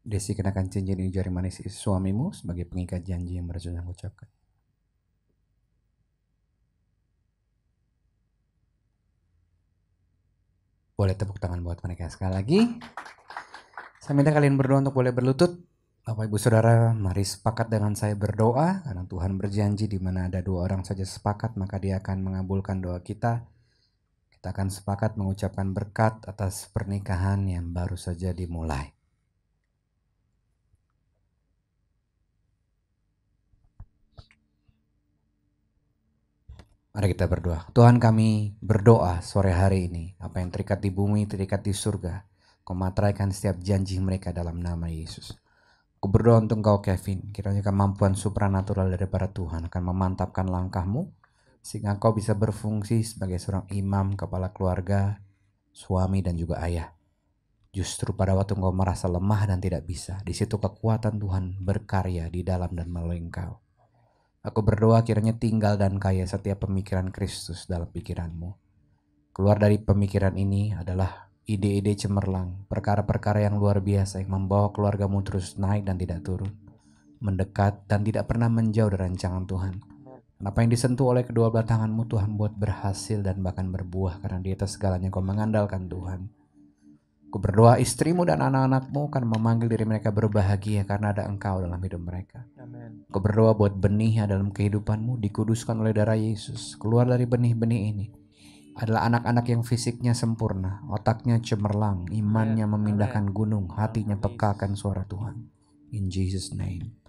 Desi, kenakan cincin ini di jari manis suamimu sebagai pengikat janji yang baru saja engkau ucapkan. Boleh tepuk tangan buat mereka sekali lagi. Saya minta kalian berdoa untuk boleh berlutut. Bapak Ibu Saudara, mari sepakat dengan saya berdoa. Karena Tuhan berjanji di mana ada dua orang saja sepakat, maka Dia akan mengabulkan doa kita. Kita akan sepakat mengucapkan berkat atas pernikahan yang baru saja dimulai. Mari kita berdoa. Tuhan, kami berdoa sore hari ini. Apa yang terikat di bumi, terikat di surga. Kau materaikan setiap janji mereka dalam nama Yesus. Aku berdoa untuk engkau, Kevin. Kiranya kemampuan supranatural daripada Tuhan akan memantapkan langkahmu. Sehingga engkau bisa berfungsi sebagai seorang imam, kepala keluarga, suami dan juga ayah. Justru pada waktu engkau merasa lemah dan tidak bisa, di situ kekuatan Tuhan berkarya di dalam dan melalui engkau. Aku berdoa kiranya tinggal dan kaya setiap pemikiran Kristus dalam pikiranmu. Keluar dari pemikiran ini adalah ide-ide cemerlang, perkara-perkara yang luar biasa yang membawa keluargamu terus naik dan tidak turun, mendekat dan tidak pernah menjauh dari rancangan Tuhan. Apa yang disentuh oleh kedua belah tanganmu Tuhan buat berhasil dan bahkan berbuah, karena di atas segalanya kau mengandalkan Tuhan. Ku berdoa istrimu dan anak-anakmu akan memanggil diri mereka berbahagia karena ada Engkau dalam hidup mereka. Amin. Ku berdoa buat benih yang dalam kehidupanmu dikuduskan oleh darah Yesus. Keluar dari benih-benih ini adalah anak-anak yang fisiknya sempurna, otaknya cemerlang, imannya memindahkan gunung, hatinya peka akan suara Tuhan. In Jesus name.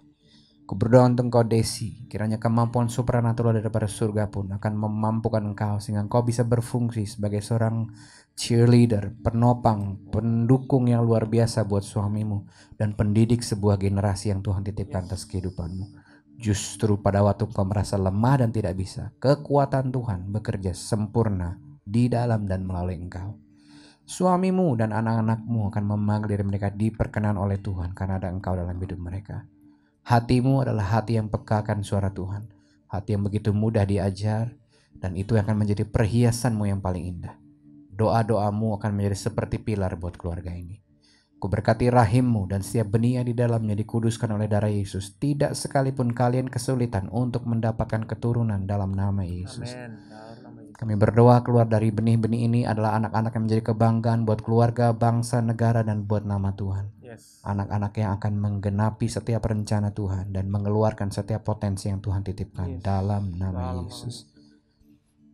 Ku berdoa untuk engkau Desi, kiranya kemampuan supranatural daripada surga pun akan memampukan engkau sehingga engkau bisa berfungsi sebagai seorang cheerleader, penopang, pendukung yang luar biasa buat suamimu dan pendidik sebuah generasi yang Tuhan titipkan atas kehidupanmu. Justru pada waktu engkau merasa lemah dan tidak bisa, kekuatan Tuhan bekerja sempurna di dalam dan melalui engkau. Suamimu dan anak-anakmu akan memanggil diri mereka diperkenan oleh Tuhan karena ada engkau dalam hidup mereka. Hatimu adalah hati yang peka akan suara Tuhan, hati yang begitu mudah diajar, dan itu akan menjadi perhiasanmu yang paling indah. Doa-doamu akan menjadi seperti pilar buat keluarga ini. Ku berkati rahimmu dan setiap benih yang di dalamnya dikuduskan oleh darah Yesus. Tidak sekalipun kalian kesulitan untuk mendapatkan keturunan dalam nama Yesus. Amin. Dalam nama Yesus. Kami berdoa keluar dari benih-benih ini adalah anak-anak yang menjadi kebanggaan buat keluarga, bangsa, negara, dan buat nama Tuhan. Yes. Anak-anak yang akan menggenapi setiap rencana Tuhan dan mengeluarkan setiap potensi yang Tuhan titipkan dalam nama Yesus.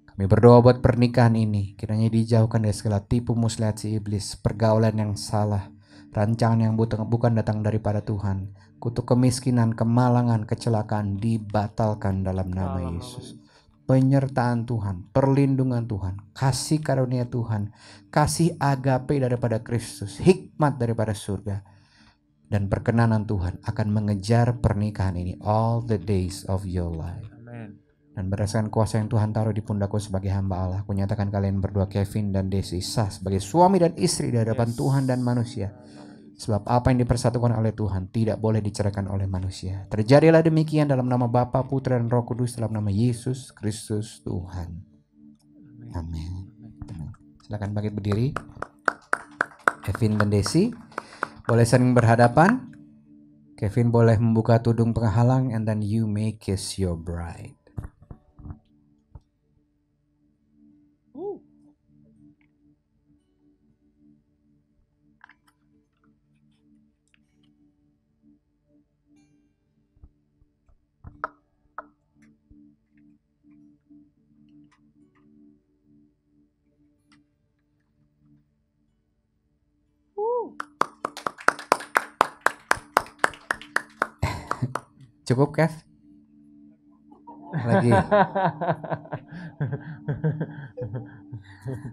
Kami berdoa buat pernikahan ini, kiranya dijauhkan dari segala tipu muslihat si iblis, pergaulan yang salah, rancangan yang bukan datang daripada Tuhan, kutuk kemiskinan, kemalangan, kecelakaan dibatalkan dalam nama Yesus. Penyertaan Tuhan, perlindungan Tuhan, kasih karunia Tuhan, kasih agape daripada Kristus, hikmat daripada surga, dan perkenanan Tuhan akan mengejar pernikahan ini all the days of your life. Amin. Dan berdasarkan kuasa yang Tuhan taruh di pundakku sebagai hamba Allah, aku nyatakan kalian berdua Kevin dan Desi sah sebagai suami dan istri di hadapan Tuhan dan manusia. Sebab apa yang dipersatukan oleh Tuhan tidak boleh diceraikan oleh manusia. Terjadilah demikian dalam nama Bapa, Putra, dan Roh Kudus, dalam nama Yesus Kristus Tuhan. Amin. Silakan bangkit berdiri. Kevin dan Desi boleh saling berhadapan. Kevin boleh membuka tudung penghalang, and then you may kiss your bride. Cukup, Kev? Lagi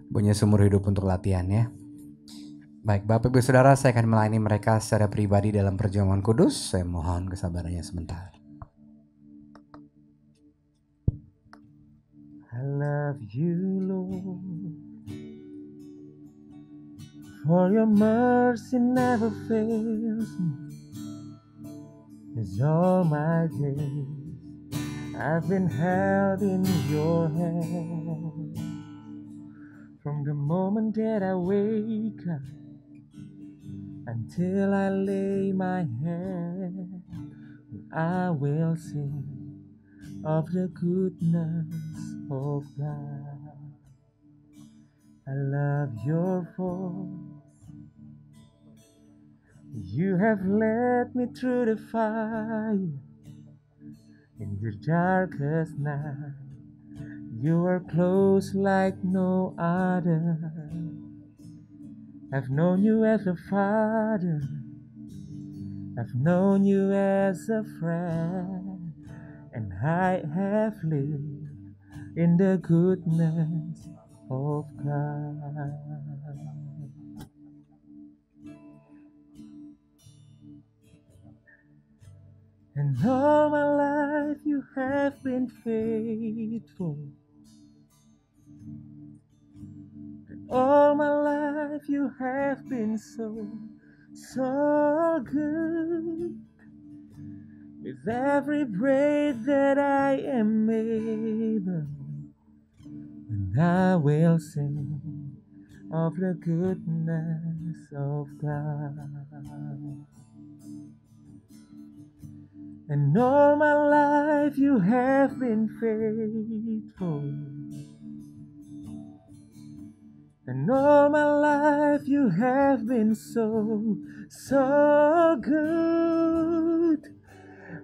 punya seumur hidup untuk latihan ya. Baik, Bapak Ibu Saudara, saya akan melayani mereka secara pribadi dalam perjamuan kudus. Saya mohon kesabarannya sebentar. I love you, Lord, for your mercy never fails me. As all my days I've been held in your hand. From the moment that I wake up until I lay my head, I will sing of the goodness of God. I love your voice. You have led me through the fire in the darkest night. You are close like no other. I've known you as a father. I've known you as a friend. And I have lived in the goodness of God. And all my life you have been faithful. And all my life you have been so good. With every breath that I am able, and I will sing of the goodness of God. And all my life you have been faithful. And all my life life you have been so good.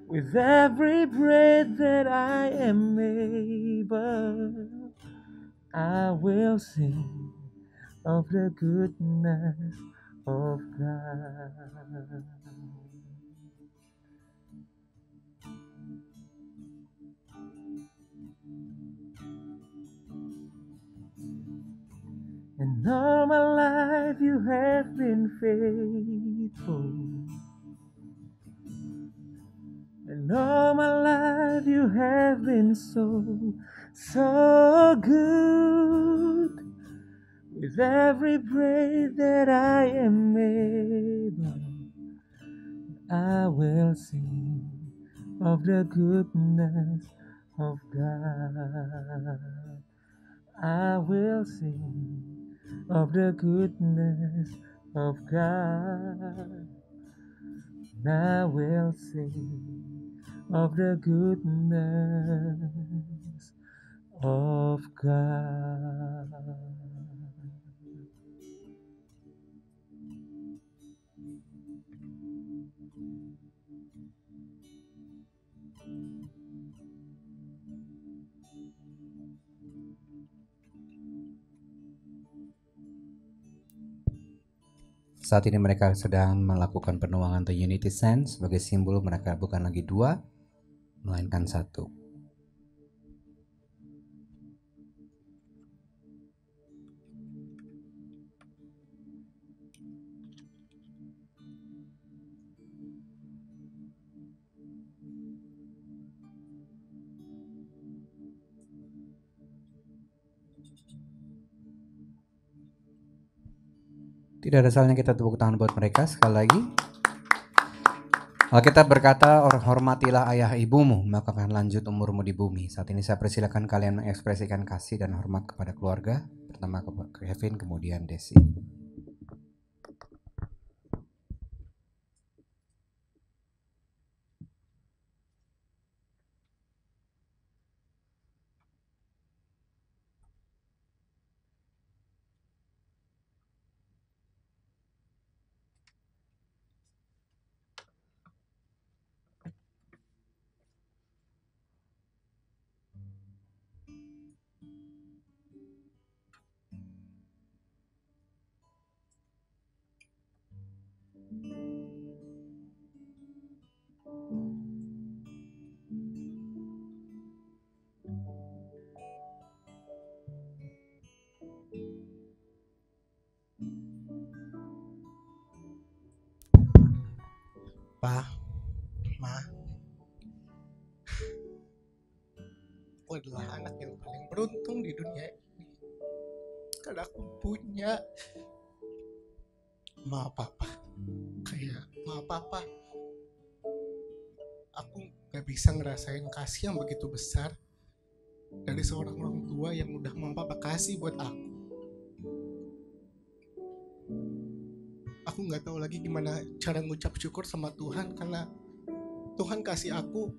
With every breath that I am able, I will sing of the goodness of God. And all my life you have been faithful. And all my life you have been so good. With every breath that I am able, I will sing of the goodness of God. I will sing of the goodness of God. I will sing of the goodness of God. Saat ini mereka sedang melakukan penuangan atau unity sense sebagai simbol mereka bukan lagi dua, melainkan satu. Tidak ada salahnya kita tepuk tangan buat mereka sekali lagi. Alkitab berkata, hormatilah ayah ibumu, maka akan lanjut umurmu di bumi. Saat ini saya persilakan kalian mengekspresikan kasih dan hormat kepada keluarga. Pertama ke Kevin, kemudian Desi. Pa, Ma, aku adalah anak yang paling beruntung di dunia ini. Karena aku punya Ma Papa. Kayak Ma Papa, aku gak bisa ngerasain kasih yang begitu besar dari seorang orang tua yang udah Ma Papa kasih buat aku. Aku gak tahu lagi gimana cara ngucap syukur sama Tuhan karena Tuhan kasih aku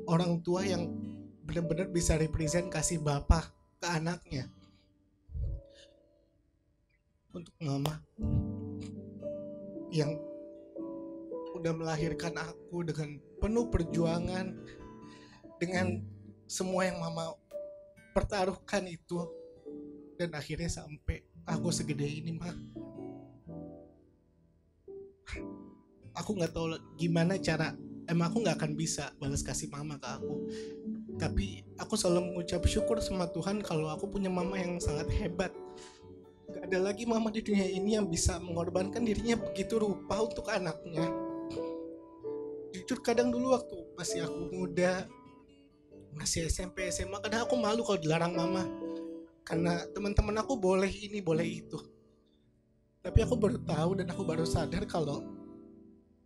orang tua yang benar-benar bisa represent kasih bapak ke anaknya. Untuk mama yang udah melahirkan aku dengan penuh perjuangan, dengan semua yang mama pertaruhkan itu, dan akhirnya sampai aku segede ini, Ma. Aku gak tahu gimana cara, aku gak akan bisa balas kasih mama ke aku. Tapi aku selalu mengucap syukur sama Tuhan kalau aku punya mama yang sangat hebat. Gak ada lagi mama di dunia ini yang bisa mengorbankan dirinya begitu rupa untuk anaknya. Jujur kadang dulu waktu masih aku muda, masih SMP, SMA, kadang aku malu kalau dilarang mama. Karena teman-teman aku boleh ini, boleh itu. Tapi aku baru tahu dan aku baru sadar kalau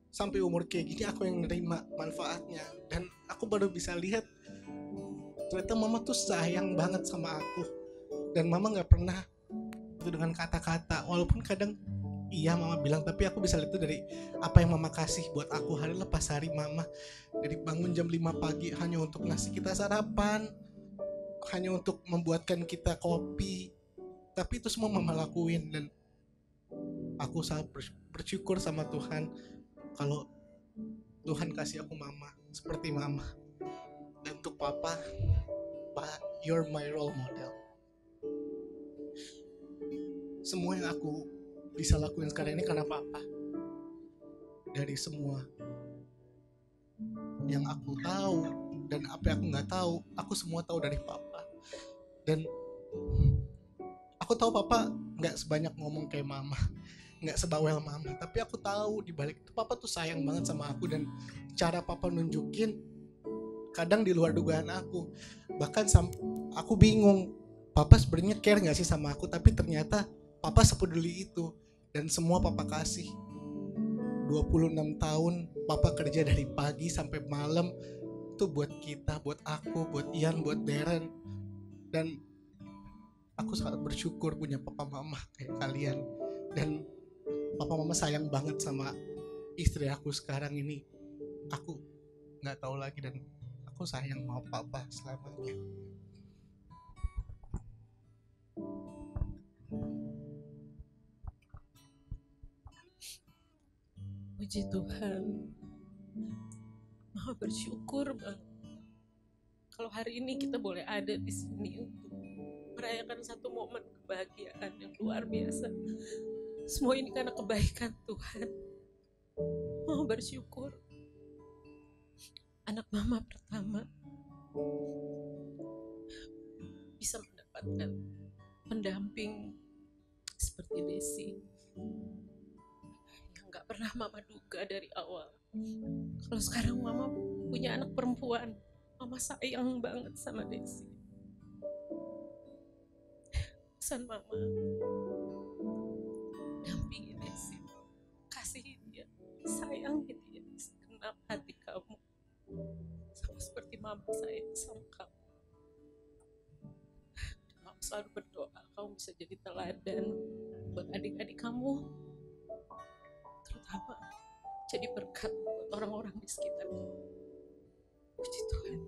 sampai umur kayak gini aku yang nerima manfaatnya. Dan aku baru bisa lihat ternyata mama tuh sayang banget sama aku. Dan mama gak pernah itu dengan kata-kata. Walaupun kadang iya mama bilang, tapi aku bisa lihat itu dari apa yang mama kasih buat aku hari lepas hari. Mama dari bangun jam 5 pagi hanya untuk ngasih kita sarapan, hanya untuk membuatkan kita kopi, Tapi itu semua mama lakuin, dan aku sangat bersyukur sama Tuhan kalau Tuhan kasih aku mama seperti mama. Dan untuk papa, you're my role model. Semua yang aku bisa lakuin sekarang ini karena papa. Dari semua yang aku tahu dan apa yang aku nggak tahu, aku semua tahu dari papa. Dan aku tahu papa nggak sebanyak ngomong kayak mama, nggak sebawel mama, tapi aku tahu di balik itu papa tuh sayang banget sama aku, dan cara papa nunjukin kadang di luar dugaan aku. Bahkan aku bingung, papa sebenarnya care nggak sih sama aku, tapi ternyata papa sepeduli itu, dan semua papa kasih. 26 tahun papa kerja dari pagi sampai malam itu buat kita, buat aku, buat Ian, buat Darren. Dan aku sangat bersyukur punya papa mama kayak kalian. Dan papa mama sayang banget sama istri aku sekarang ini. Aku gak tahu lagi, dan aku sayang sama papa selamanya. Puji Tuhan, Mama bersyukur banget kalau hari ini kita boleh ada di sini untuk merayakan satu momen kebahagiaan yang luar biasa. Semua ini karena kebaikan Tuhan. Mama bersyukur anak Mama pertama bisa mendapatkan pendamping seperti Desi, gak pernah Mama duga dari awal. Kalau sekarang Mama punya anak perempuan, Mama sayang banget sama Desi. Pesan Mama, dampingi Desi, kasihi dia, sayangi dia, segenap hati kamu, sama seperti Mama sayang sama kamu. Mama selalu berdoa kamu bisa jadi teladan buat adik-adik kamu, terutama jadi berkat buat orang-orang di sekitar kamu. Puji Tuhan.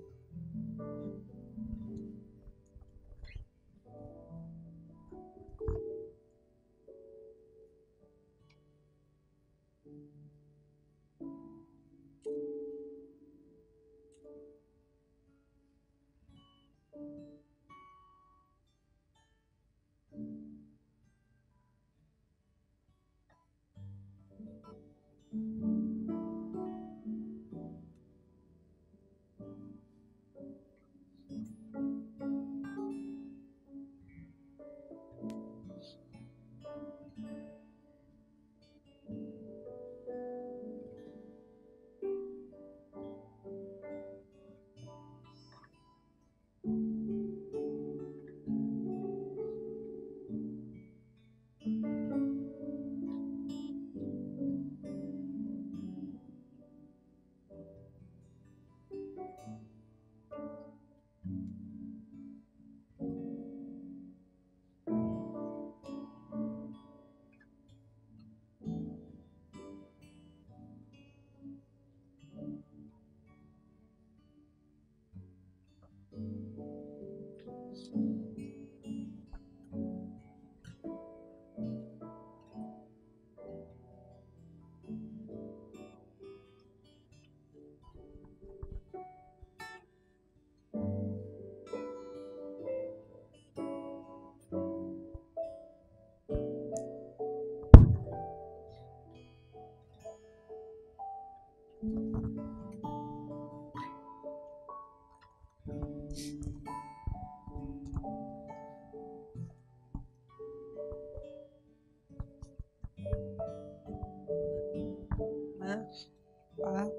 Pak,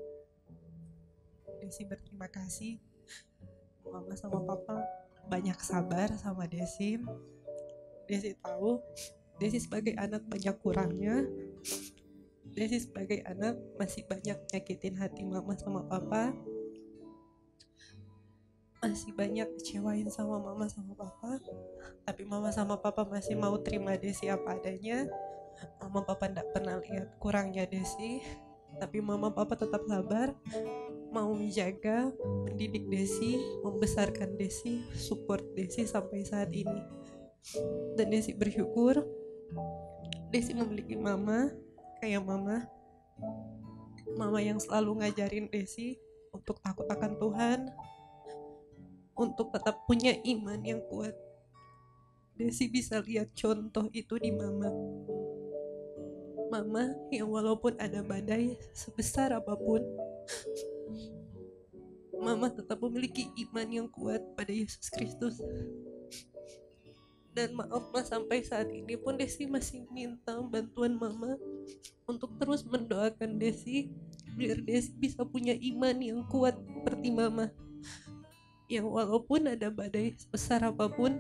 Desi berterima kasih. Mama sama Papa banyak sabar sama Desi. Desi tahu Desi sebagai anak banyak kurangnya. Desi sebagai anak masih banyak nyakitin hati Mama sama Papa. Masih banyak kecewain sama Mama sama Papa. Tapi Mama sama Papa masih mau terima Desi apa adanya. Mama Papa tidak pernah lihat kurangnya Desi. Tapi Mama Papa tetap sabar, mau menjaga, mendidik Desi, membesarkan Desi, support Desi sampai saat ini. Dan Desi bersyukur Desi memiliki mama kayak mama yang selalu ngajarin Desi untuk takut akan Tuhan, untuk tetap punya iman yang kuat. Desi bisa lihat contoh itu di mama yang walaupun ada badai sebesar apapun, mama tetap memiliki iman yang kuat pada Yesus Kristus. Dan maaf mas, sampai saat ini pun Desi masih minta bantuan mama untuk terus mendoakan Desi biar Desi bisa punya iman yang kuat seperti mama, yang walaupun ada badai sebesar apapun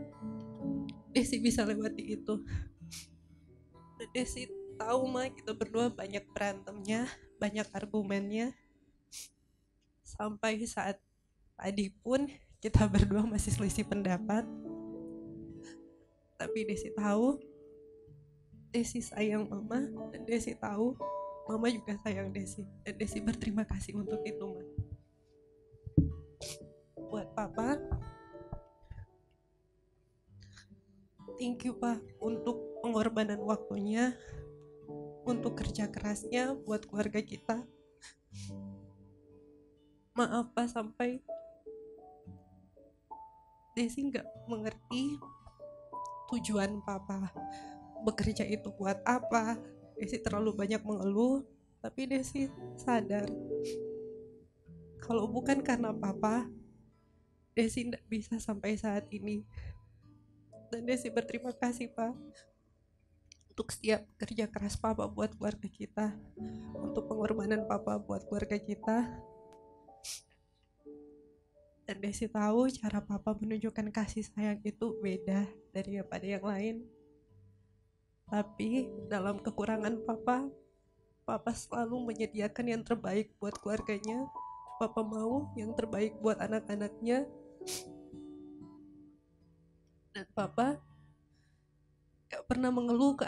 Desi bisa lewati itu. Dan Desi tahu mah kita berdua banyak berantemnya, banyak argumennya, sampai saat tadi pun kita berdua masih selisih pendapat. Tapi Desi tahu Desi sayang mama, dan Desi tahu mama juga sayang Desi, dan Desi berterima kasih untuk itu, Ma. Buat papa, thank you Pak untuk pengorbanan waktunya, untuk kerja kerasnya buat keluarga kita. Maaf Pak sampai Desi nggak mengerti tujuan papa bekerja itu buat apa. Desi terlalu banyak mengeluh, tapi Desi sadar kalau bukan karena papa, Desi tidak bisa sampai saat ini. Dan Desi berterima kasih Pak untuk setiap kerja keras papa buat keluarga kita, untuk pengorbanan papa buat keluarga kita. Dan Desi tahu cara papa menunjukkan kasih sayang itu beda daripada yang lain. Tapi dalam kekurangan papa selalu menyediakan yang terbaik buat keluarganya. Papa mau yang terbaik buat anak-anaknya. Dan papa gak pernah mengeluh ke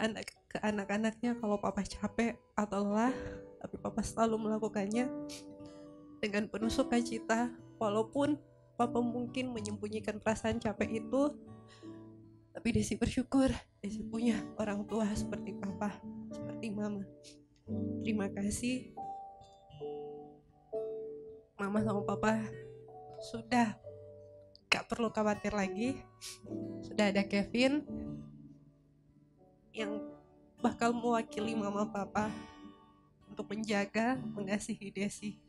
anak-anaknya kalau papa capek atau lelah. Tapi papa selalu melakukannya dengan penuh sukacita. Walaupun papa mungkin menyembunyikan perasaan capek itu, tapi Desi bersyukur Desi punya orang tua seperti papa, seperti mama. Terima kasih. Mama sama papa sudah gak perlu khawatir lagi. Sudah ada Kevin yang bakal mewakili mama papa untuk menjaga, mengasihi Desi.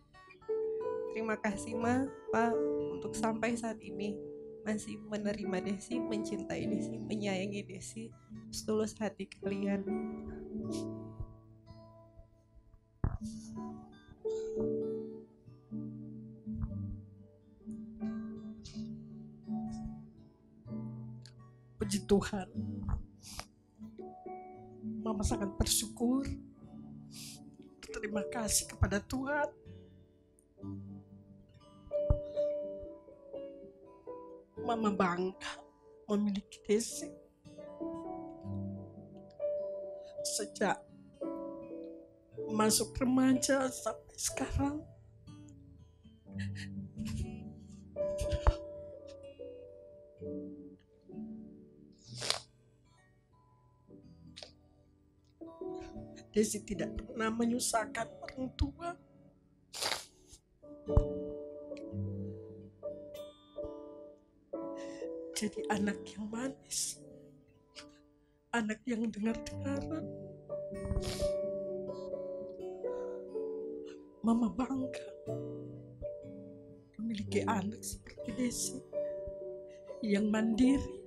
Terima kasih Ma, Pak, untuk sampai saat ini masih menerima Desi, mencintai Desi, menyayangi Desi setulus hati kalian. Puji Tuhan, Mama sangat bersyukur, berterima kasih kepada Tuhan. Mama bangga memiliki Desi. Sejak masuk remaja sampai sekarang, Desi tidak pernah menyusahkan orang tua. Jadi anak yang manis, anak yang dengar-dengaran. Mama bangga memiliki anak seperti Desi, yang mandiri,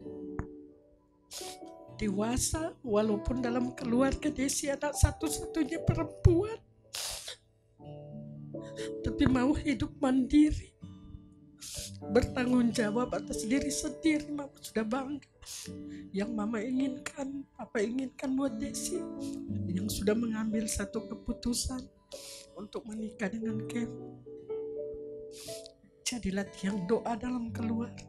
dewasa, walaupun dalam keluarga Desi anak satu-satunya perempuan, tapi mau hidup mandiri, bertanggung jawab atas diri sendiri. Mama sudah bangga. Yang Mama inginkan, Papa inginkan buat Desi, yang sudah mengambil satu keputusan untuk menikah dengan Kevin. Jadilah tiang doa dalam keluarga.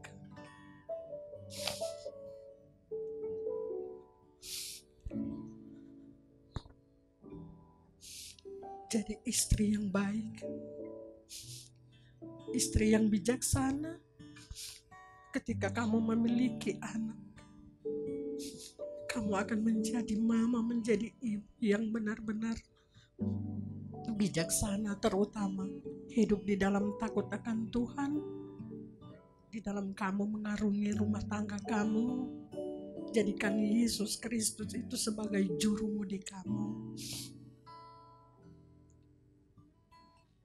Jadi istri yang baik, istri yang bijaksana ketika kamu memiliki anak. kamu akan menjadi mama, menjadi ibu yang benar-benar bijaksana, terutama hidup di dalam takut akan Tuhan, di dalam kamu mengarungi rumah tangga kamu. Jadikan Yesus Kristus itu sebagai jurumudi kamu.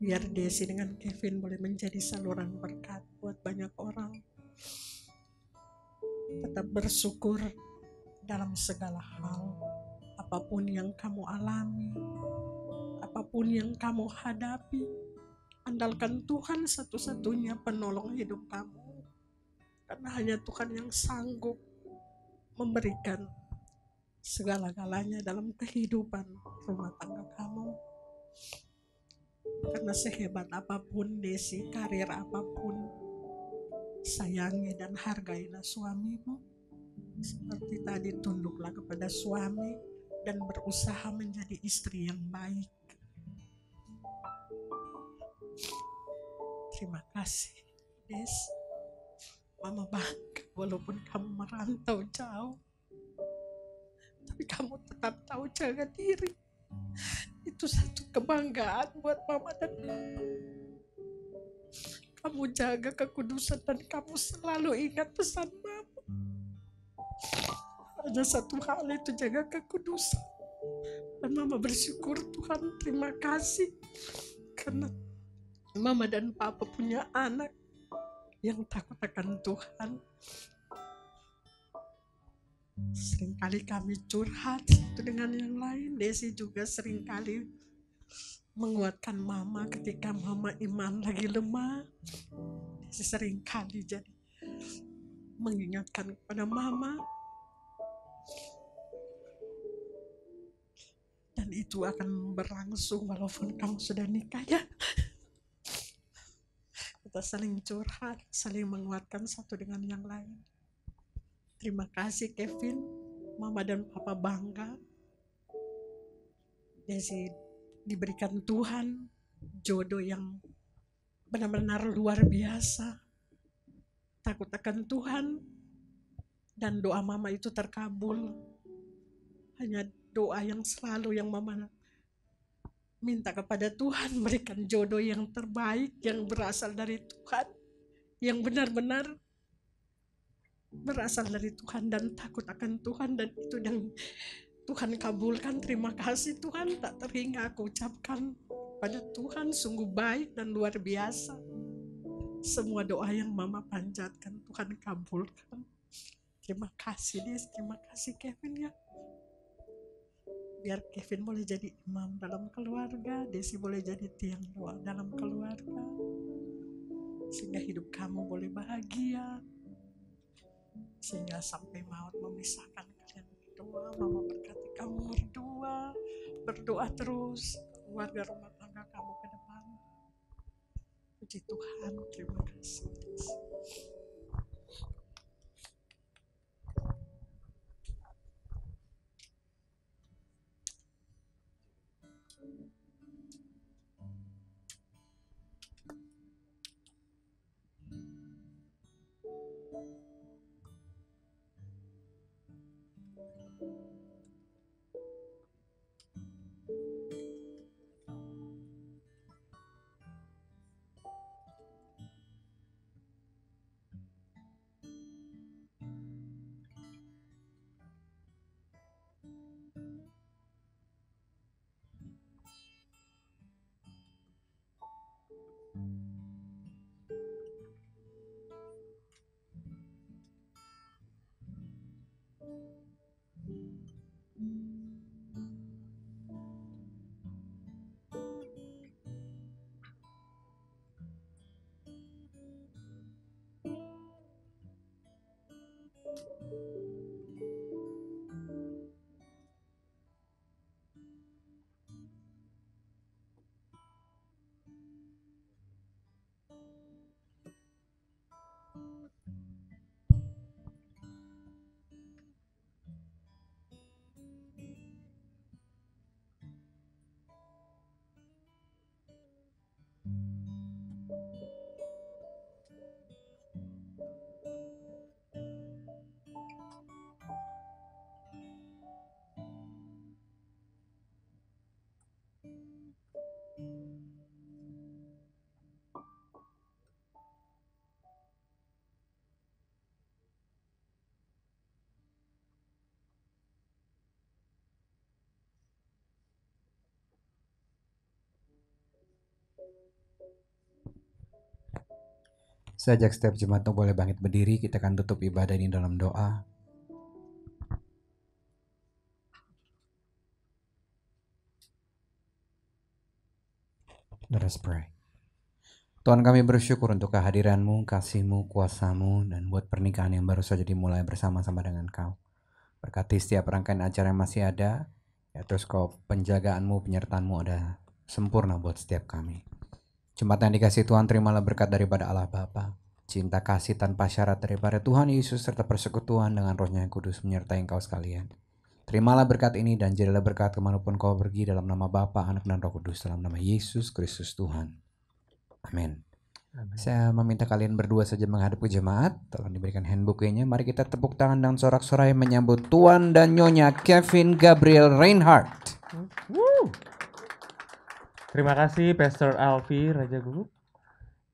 Biar Desi dengan Kevin boleh menjadi saluran berkat buat banyak orang. Tetap bersyukur dalam segala hal. Apapun yang kamu alami, apapun yang kamu hadapi, andalkan Tuhan satu-satunya penolong hidup kamu. Karena hanya Tuhan yang sanggup memberikan segala-galanya dalam kehidupan rumah tangga kamu. Karena sehebat apapun Desi, karir apapun, sayangi dan hargailah suamimu. Seperti tadi, tunduklah kepada suami dan berusaha menjadi istri yang baik. Terima kasih, Des. Mama bangga walaupun kamu merantau jauh, tapi kamu tetap tahu jaga diri. Itu satu kebanggaan buat mama dan papa. Kamu jaga kekudusan dan kamu selalu ingat pesan mama. Hanya satu hal, itu jaga kekudusan. Dan mama bersyukur, Tuhan, terima kasih. Karena mama dan papa punya anak yang takut akan Tuhan. Seringkali kami curhat satu dengan yang lain. Desi juga seringkali menguatkan mama ketika mama iman lagi lemah. Desi seringkali jadi mengingatkan kepada mama. Dan itu akan berlangsung walaupun kamu sudah nikah, ya. Kita saling curhat, saling menguatkan satu dengan yang lain. Terima kasih Kevin, mama dan papa bangga. Desi diberikan Tuhan jodoh yang benar-benar luar biasa. Takut akan Tuhan, dan doa mama itu terkabul. Hanya doa yang selalu yang mama minta kepada Tuhan, berikan jodoh yang terbaik, yang berasal dari Tuhan, yang benar-benar berasal dari Tuhan dan takut akan Tuhan, dan itu yang Tuhan kabulkan. Terima kasih Tuhan, tak terhingga aku ucapkan pada Tuhan, sungguh baik dan luar biasa. Semua doa yang mama panjatkan Tuhan kabulkan. Terima kasih Des, terima kasih Kevin, ya. Biar Kevin boleh jadi imam dalam keluarga, Desi boleh jadi tiang doa dalam keluarga, sehingga hidup kamu boleh bahagia, sehingga sampai maut memisahkan kalian berdua. Mama berkati kamu berdua, berdoa terus keluarga rumah tangga kamu ke depan. Puji Tuhan, terima kasih. Saya ajak setiap jemaat untuk boleh bangkit berdiri. Kita akan tutup ibadah ini dalam doa. Let us pray. Tuhan, kami bersyukur untuk kehadiran-Mu, kasih-Mu, kuasa-Mu, dan buat pernikahan yang baru saja dimulai bersama-sama dengan Kau. Berkati setiap rangkaian acara yang masih ada, ya terus Kau penjagaan-Mu, penyertaan-Mu ada sempurna buat setiap kami. Jemaat yang dikasihi Tuhan, terimalah berkat daripada Allah Bapa, cinta kasih tanpa syarat daripada Tuhan Yesus, serta persekutuan dengan Roh-Nya yang kudus menyertai engkau sekalian. Terimalah berkat ini dan jadilah berkat kemanapun kau pergi, dalam nama Bapa, Anak, dan Roh Kudus, dalam nama Yesus Kristus Tuhan. Amin. Saya meminta kalian berdua saja menghadap ke jemaat. Tolong diberikan handbooknya. Mari kita tepuk tangan dan sorak-sorai menyambut Tuan dan Nyonya Kevin Gabriel Reinhardt. Terima kasih Pastor Alfi Raja Guguk.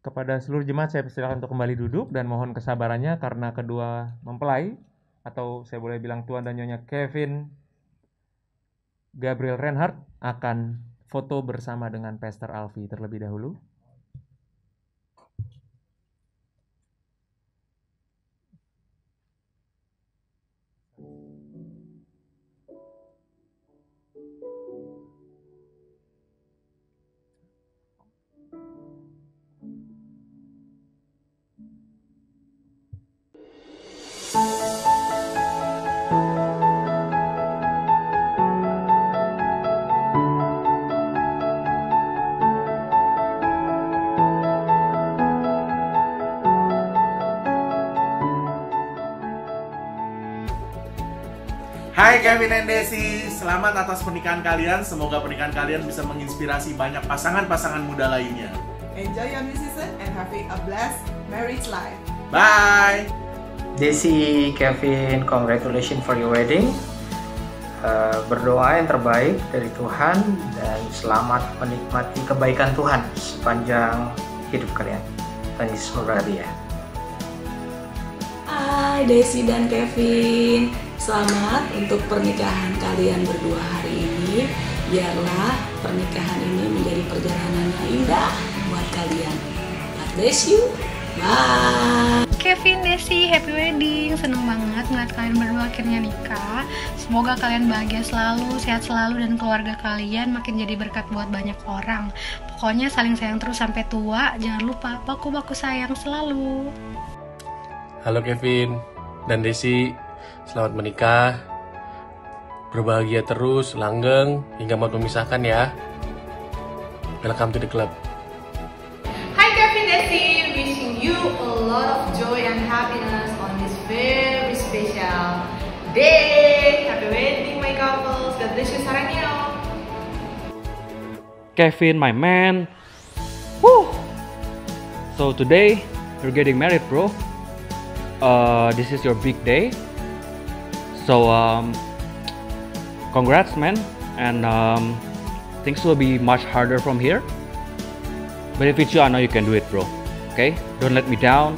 Kepada seluruh jemaat saya persilakan untuk kembali duduk dan mohon kesabarannya karena kedua mempelai, atau saya boleh bilang Tuan dan Nyonya Kevin Gabriel Reinhardt akan foto bersama dengan Pastor Alfi terlebih dahulu. Hai Kevin and Desi, selamat atas pernikahan kalian. Semoga pernikahan kalian bisa menginspirasi banyak pasangan-pasangan muda lainnya. Enjoy your new season and having a blessed marriage life. Bye! Desi, Kevin, congratulations for your wedding. Berdoa yang terbaik dari Tuhan dan selamat menikmati kebaikan Tuhan sepanjang hidup kalian. Tuhan Yesus memberkati ya. Hai Desi dan Kevin, selamat untuk pernikahan kalian berdua hari ini. Biarlah pernikahan ini menjadi perjalanan yang indah buat kalian. God bless you. Bye. Kevin, Desi, happy wedding. Seneng banget ngeliat kalian berdua akhirnya nikah. Semoga kalian bahagia selalu, sehat selalu, dan keluarga kalian makin jadi berkat buat banyak orang. Pokoknya saling sayang terus sampai tua. Jangan lupa baku-baku sayang selalu. Halo Kevin dan Desi, selamat menikah. Berbahagia terus, langgeng, hingga maut memisahkan ya. Welcome to the club. Hi Kevin, Desi, wishing you a lot of joy and happiness on this very special day. Happy wedding my couples, God bless you, sarangyo. Kevin, my man. Woo! So today, you're getting married, bro. This is your big day. So, congrats, man. And things will be much harder from here. But if it's you, I know you can do it, bro. Okay? Don't let me down.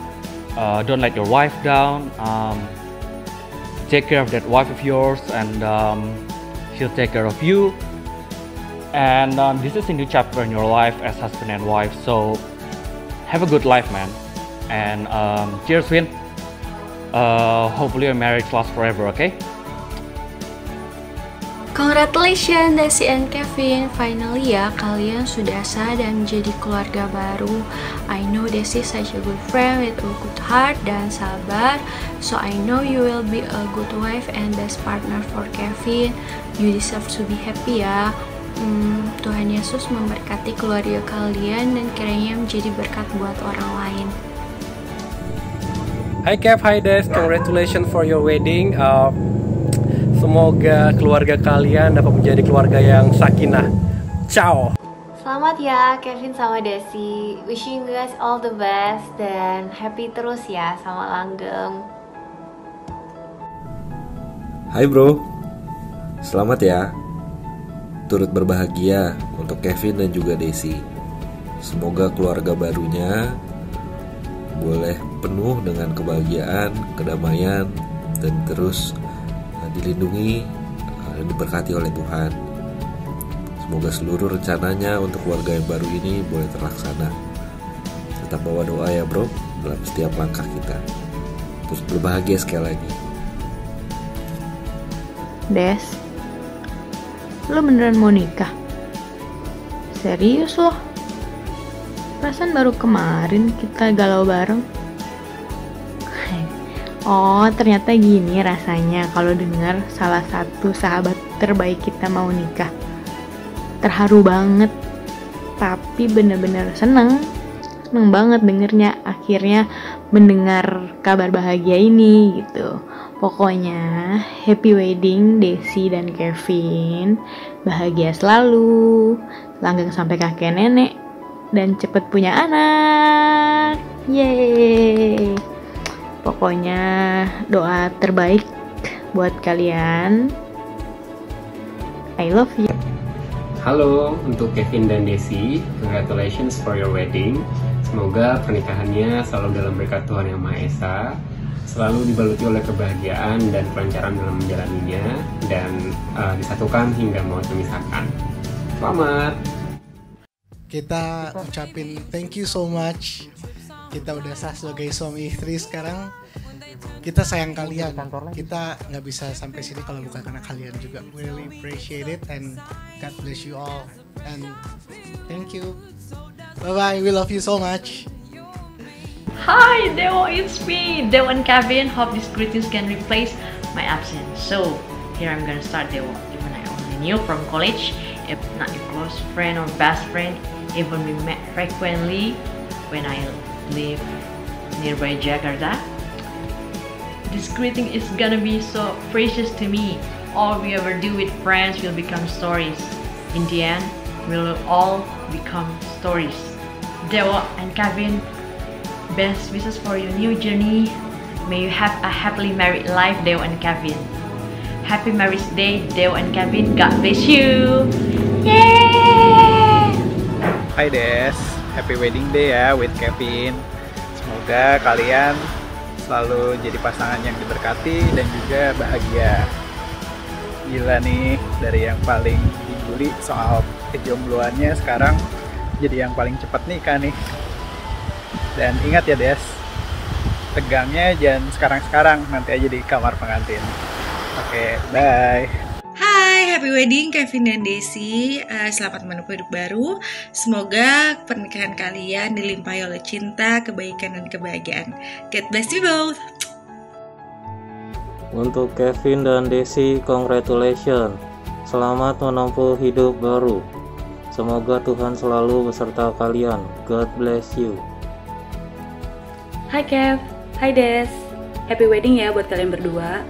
Don't let your wife down. Take care of that wife of yours, and she'll take care of you. And this is a new chapter in your life as husband and wife. So, have a good life, man. And cheers, Vin. Hopefully your marriage lasts forever, okay? Congratulations Desi and Kevin, finally ya kalian sudah sah dan menjadi keluarga baru. I know Desi is such a good friend with a good heart dan sabar. So I know you will be a good wife and best partner for Kevin. You deserve to be happy ya. Tuhan Yesus memberkati keluarga kalian dan kiranya menjadi berkat buat orang lain. Hai Kev, hi Des, congratulations for your wedding. Semoga keluarga kalian dapat menjadi keluarga yang sakinah. Ciao. Selamat ya Kevin sama Desi. Wishing you guys all the best dan happy terus ya sama langgeng. Hai bro, selamat ya. Turut berbahagia untuk Kevin dan juga Desi. Semoga keluarga barunya boleh penuh dengan kebahagiaan, kedamaian, dan terus dilindungi dan diberkati oleh Tuhan. Semoga seluruh rencananya untuk keluarga yang baru ini boleh terlaksana. Tetap bawa doa ya bro. dalam setiap langkah kita. Terus berbahagia sekali lagi. Des, lo beneran mau nikah? Serius loh? Perasaan baru kemarin kita galau bareng. Oh, ternyata gini rasanya kalau dengar salah satu sahabat terbaik kita mau nikah. Terharu banget, tapi bener-bener seneng banget dengernya. Akhirnya mendengar kabar bahagia ini gitu. Pokoknya happy wedding Desi dan Kevin. Bahagia selalu, langgeng sampai kakek nenek, dan cepet punya anak. Yeay. Pokoknya doa terbaik buat kalian. I love you. Halo, untuk Kevin dan Desi, congratulations for your wedding. Semoga pernikahannya selalu dalam berkat Tuhan Yang Maha Esa, selalu dibaluti oleh kebahagiaan dan kelancaran dalam menjalaninya, dan disatukan hingga maut memisahkan. Selamat. Kita ucapin thank you so much. Kita udah sah sebagai suami istri sekarang. Kita sayang kalian. Kita nggak bisa sampai sini kalau bukan karena kalian juga. We really appreciate it and God bless you all. And thank you. Bye bye. We love you so much. Hi, Dewo, it's me, Dewo and Kevin. Hope these greetings can replace my absence. So here I'm gonna start Dewo. Even I only knew from college, if not a close friend or best friend, even we met frequently when I live nearby Jakarta. This greeting is gonna be so precious to me. All we ever do with friends will become stories. In the end, we'll all become stories. Dewo and Kevin, best wishes for your new journey. May you have a happily married life, Dewo and Kevin. Happy marriage day, Dewo and Kevin. God bless you. Yay! Hi Des, happy wedding day ya with Kevin. Semoga kalian selalu jadi pasangan yang diberkati dan juga bahagia. Gila nih, dari yang paling dibully soal kejombloannya sekarang jadi yang paling cepat nikah nih. Dan ingat ya Des, tegangnya jangan sekarang-sekarang, nanti aja di kamar pengantin. Oke, bye. Hai, happy wedding Kevin dan Desi. Selamat menempuh hidup baru. Semoga pernikahan kalian dilimpahi oleh cinta, kebaikan, dan kebahagiaan. God bless you both. Untuk Kevin dan Desi, congratulations. Selamat menempuh hidup baru. Semoga Tuhan selalu beserta kalian. God bless you. Hai Kev, hai Des. Happy wedding ya buat kalian berdua.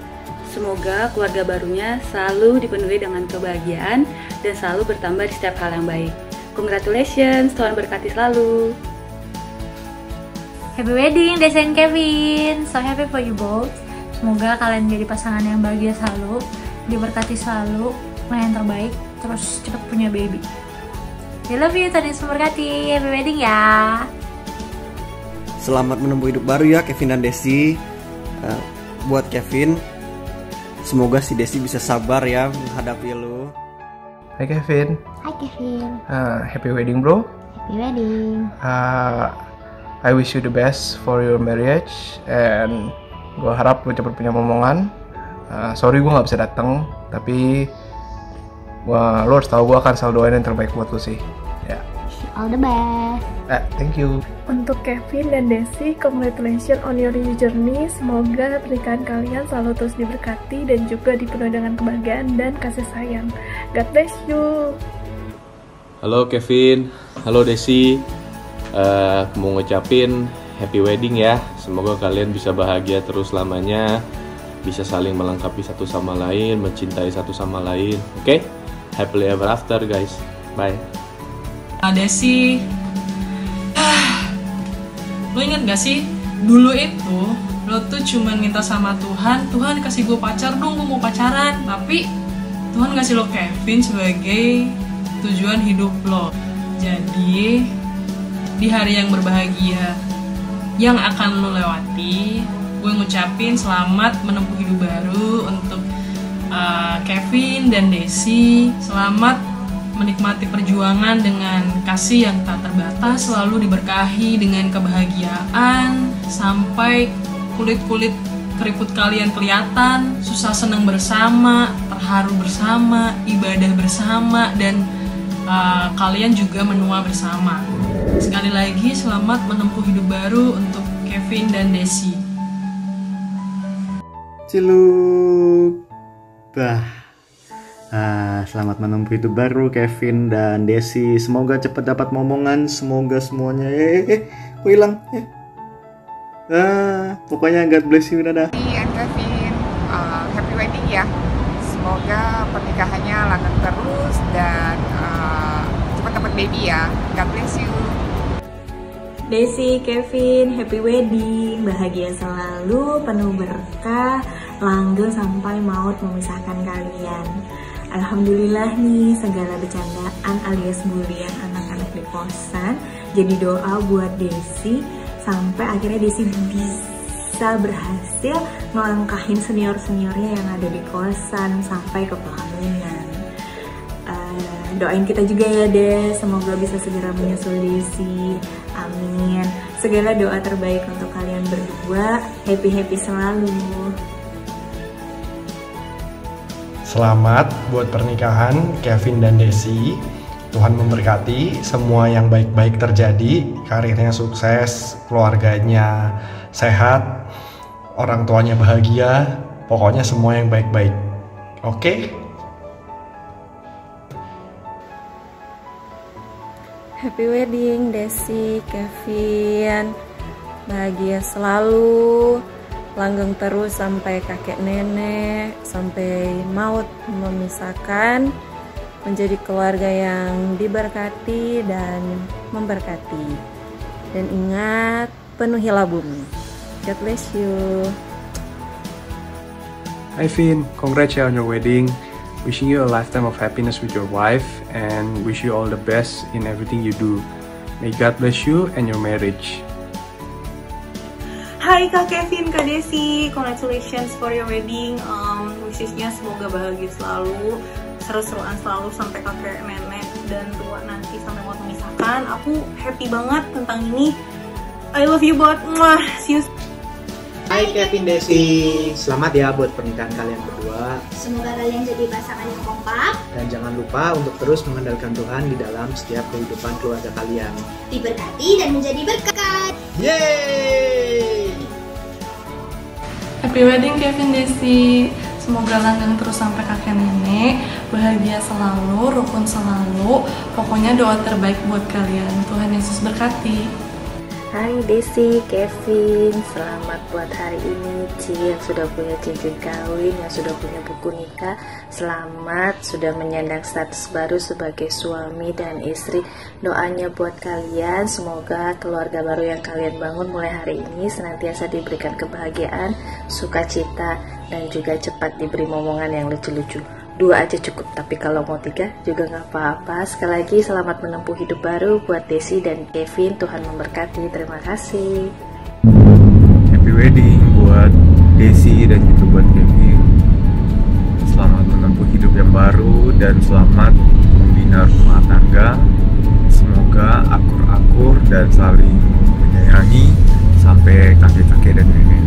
Semoga keluarga barunya selalu dipenuhi dengan kebahagiaan dan selalu bertambah di setiap hal yang baik. Congratulations, Tuhan berkati selalu. Happy wedding Desi and Kevin. So happy for you both. Semoga kalian jadi pasangan yang bahagia selalu, diberkati selalu, yang terbaik, terus cepat punya baby. We love you, Tuhan Yesus memberkati. Happy wedding ya. Selamat menempuh hidup baru ya Kevin dan Desi. Buat Kevin, semoga si Desi bisa sabar ya menghadapi lu. Hai Kevin. Hai Kevin. Happy wedding bro. Happy wedding. I wish you the best for your marriage, and gue harap lu cepat punya momongan. Sorry gue nggak bisa datang, tapi lo harus tahu gue akan selalu doain yang terbaik buat lu sih. Ya. All the best. Thank you. Untuk Kevin dan Desi, congratulations on your new journey. Semoga pernikahan kalian selalu terus diberkati dan juga dipenuhi dengan kebahagiaan dan kasih sayang. God bless you. Halo Kevin, halo Desi. Mau ngucapin happy wedding ya. Semoga kalian bisa bahagia terus lamanya, bisa saling melengkapi satu sama lain, mencintai satu sama lain. Oke? Happily ever after guys. Bye. Desi, lo inget gak sih dulu itu lo tuh cuman minta sama Tuhan, Tuhan kasih gue pacar dong, gue mau pacaran. Tapi Tuhan kasih lo Kevin sebagai tujuan hidup lo. Jadi di hari yang berbahagia yang akan lo lewati, gue ngucapin selamat menempuh hidup baru untuk Kevin dan Desi. Selamat menikmati perjuangan dengan kasih yang tak terbatas, selalu diberkahi dengan kebahagiaan, sampai kulit-kulit keriput kalian kelihatan, susah senang bersama, terharu bersama, ibadah bersama, dan kalian juga menua bersama. Sekali lagi, selamat menempuh hidup baru untuk Kevin dan Desi. Ciluk. Selamat menempuh hidup baru Kevin dan Desi. Semoga cepat dapat momongan. Semoga semuanya kok hilang. Pokoknya God bless you, dadah. And Kevin, happy wedding ya. Semoga pernikahannya langgeng terus dan cepat dapat baby ya. God bless you. Desi, Kevin, happy wedding, bahagia selalu, penuh berkah, langgeng sampai maut memisahkan kalian. Alhamdulillah nih, segala bercandaan alias bulian anak-anak di kosan jadi doa buat Desi, sampai akhirnya Desi bisa berhasil melangkahin senior-seniornya yang ada di kosan sampai ke pelaminan. Doain kita juga ya Des, semoga bisa segera menyusul Desi. Amin. Segala doa terbaik untuk kalian berdua. Happy-happy selalu. Selamat buat pernikahan Kevin dan Desi. Tuhan memberkati, semua yang baik-baik terjadi, karirnya sukses, keluarganya sehat, orang tuanya bahagia, pokoknya semua yang baik-baik. Oke? Happy wedding Desi, Kevin. Bahagia selalu, langgeng terus sampai kakek nenek, sampai maut memisahkan, menjadi keluarga yang diberkati dan memberkati. Dan ingat, penuhilah bumi. God bless you. Hi Vin, congrats on your wedding. Wishing you a lifetime of happiness with your wife and wish you all the best in everything you do. May God bless you and your marriage. Hai Kak Kevin, Kak Desi, congratulations for your wedding. Wishesnya semoga bahagia selalu, seru-seruan selalu sampai kakek nenek dan tua nanti sampai mau memisahkan. Aku happy banget tentang ini. I love you both. See you. Hai Kevin, Desi, selamat ya buat pernikahan kalian berdua. Semoga kalian jadi pasangan yang kompak. Dan jangan lupa untuk terus mengandalkan Tuhan di dalam setiap kehidupan keluarga kalian. Diberkati dan menjadi berkat. Yeay! Happy wedding Kevin, Desi. Semoga langgeng terus sampai kakek nenek, bahagia selalu, rukun selalu. Pokoknya doa terbaik buat kalian. Tuhan Yesus berkati. Hai Desi, Kevin, selamat buat hari ini. Ci yang sudah punya cincin kawin, yang sudah punya buku nikah, selamat sudah menyandang status baru sebagai suami dan istri. Doanya buat kalian, semoga keluarga baru yang kalian bangun mulai hari ini senantiasa diberikan kebahagiaan, sukacita, dan juga cepat diberi momongan yang lucu-lucu. 2 aja cukup, tapi kalau mau 3 juga nggak apa-apa. Sekali lagi selamat menempuh hidup baru buat Desi dan Kevin. Tuhan memberkati. Terima kasih. Happy wedding buat Desi dan juga buat Kevin. Selamat menempuh hidup yang baru dan selamat membina rumah tangga. Semoga akur-akur dan saling menyayangi sampai kakek-kakek dan nenek.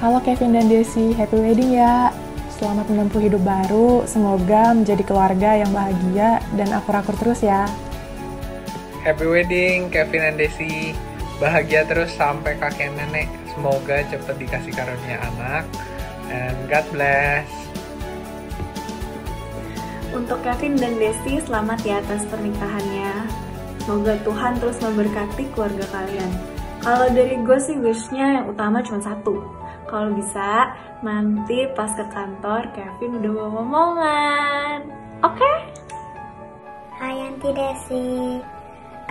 Halo Kevin dan Desi, happy wedding ya. Selamat menempuh hidup baru, semoga menjadi keluarga yang bahagia dan akur-akur terus ya. Happy wedding Kevin dan Desi, bahagia terus sampai kakek nenek. Semoga cepat dikasih karunia anak. And God bless. Untuk Kevin dan Desi, selamat ya atas pernikahannya. Semoga Tuhan terus memberkati keluarga kalian. Kalau dari gue sih wishnya yang utama cuma satu. Kalau bisa, nanti pas ke kantor, Kevin udah bawa omongan. Oke? Hai Auntie Desi,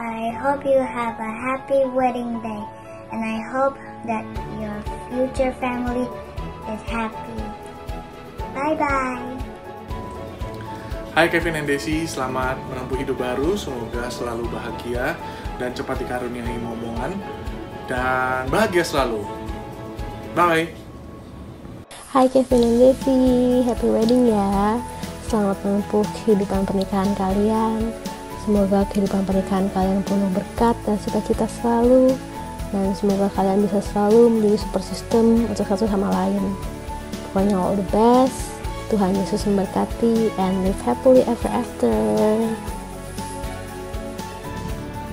I hope you have a happy wedding day. And I hope that your future family is happy. Bye-bye. Hai Kevin dan Desi, selamat menempuh hidup baru. Semoga selalu bahagia dan cepat dikaruniai momongan. Dan bahagia selalu. Bye. Hai Kevin dan Desi, happy wedding ya. selamat menempuh kehidupan pernikahan kalian. Semoga kehidupan pernikahan kalian penuh berkat dan sukacita selalu. Dan semoga kalian bisa selalu menjadi support system untuk satu sama lain. Pokoknya all the best. Tuhan Yesus memberkati and live happily ever after.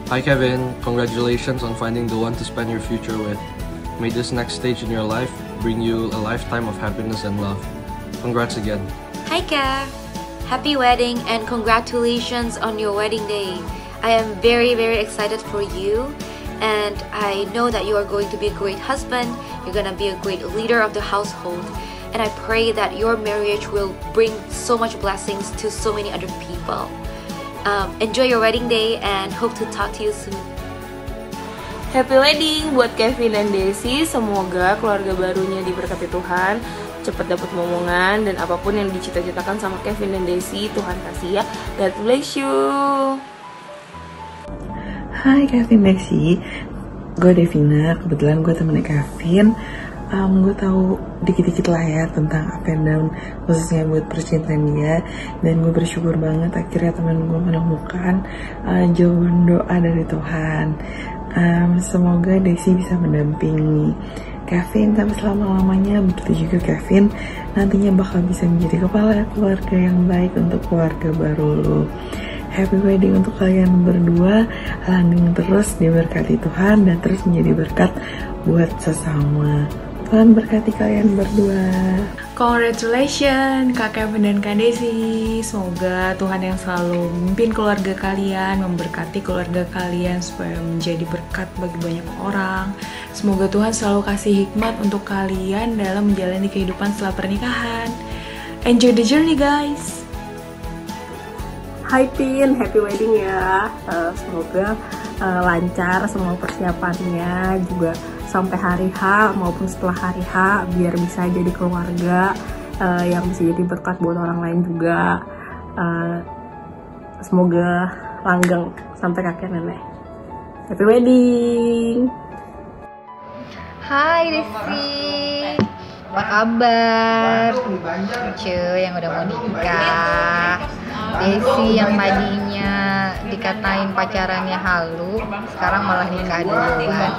Hi Kevin, congratulations on finding the one to spend your future with. May this next stage in your life bring you a lifetime of happiness and love. Congrats again. Hi Kev, happy wedding and congratulations on your wedding day. I am very excited for you, and I know that you are going to be a great husband. You're gonna be a great leader of the household. And I pray that your marriage will bring so much blessings to so many other people. Enjoy your wedding day and hope to talk to you soon. Happy wedding buat Kevin dan Desi. Semoga keluarga barunya diberkati Tuhan, cepat dapat momongan, dan apapun yang dicita-citakan sama Kevin dan Desi, Tuhan kasih ya. God bless you. Hai Kevin, Desi. Gue Devina, kebetulan gue temennya Kevin. Gue tahu dikit-dikit lah ya tentang up and down khususnya buat percintaan dia, dan gue bersyukur banget akhirnya teman gue menemukan jawaban doa dari Tuhan. Semoga Desi bisa mendampingi Kevin sampai selama-lamanya, begitu juga Kevin nantinya bakal bisa menjadi kepala keluarga yang baik untuk keluarga baru lo. Happy wedding untuk kalian berdua, langgeng terus diberkati Tuhan dan terus menjadi berkat buat sesama. Tuhan berkati kalian berdua. Congratulations Kak Kevin dan Kak Desi. Semoga Tuhan yang selalu memimpin keluarga kalian, memberkati keluarga kalian supaya menjadi berkat bagi banyak orang. Semoga Tuhan selalu kasih hikmat untuk kalian dalam menjalani kehidupan setelah pernikahan. Enjoy the journey guys. Hai Pin, happy wedding ya. Semoga lancar semua persiapannya, juga sampai hari H maupun setelah hari H, biar bisa jadi keluarga yang bisa jadi berkat buat orang lain juga. Semoga langgeng sampai kakek nenek. Happy wedding. Hai Desi, apa kabar? Cuy yang udah mau nikah. Desi yang tadinya dikatain pacarannya halu, sekarang malah nikah duluan.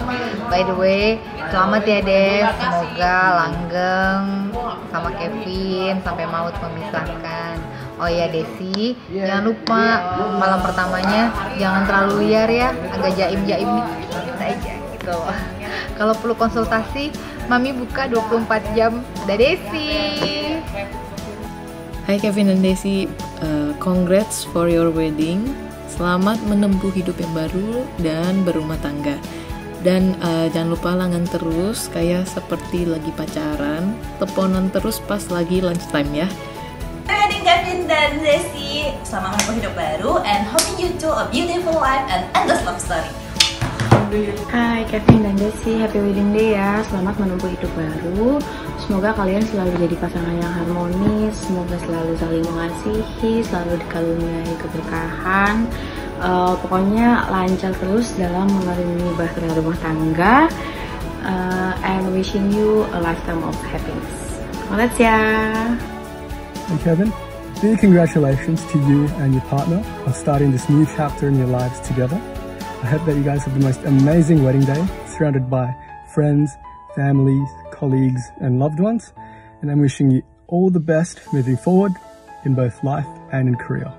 By the way, selamat ya Des, semoga langgeng sama Kevin sampai maut memisahkan. Oh ya Desi, jangan lupa malam pertamanya jangan terlalu liar ya, agak jaim-jaim dikit aja gitu. Kalau perlu konsultasi, Mami buka 24 jam. Dadah Desi. Hai Kevin dan Desi, congrats for your wedding. Selamat menempuh hidup yang baru dan berumah tangga. Dan jangan lupa langgeng terus, kayak seperti lagi pacaran, teleponan terus pas lagi lunchtime ya. Wedding Kevin dan Desi, selamat menempuh hidup baru and hoping you two a beautiful life and endless love story. Hai Kevin dan Desi, happy wedding day ya. Selamat menempuh hidup baru. Semoga kalian selalu jadi pasangan yang harmonis. Semoga selalu saling mengasihi, selalu dikaruniai keberkahan. Pokoknya lancar terus dalam mengarungi bahtera rumah tangga. And wishing you a lifetime of happiness. Congrats ya. Hey Kevin, big congratulations to you and your partner on starting this new chapter in your lives together. I hope that you guys have the most amazing wedding day, surrounded by friends, families, colleagues, and loved ones. And I'm wishing you all the best moving forward in both life and in career.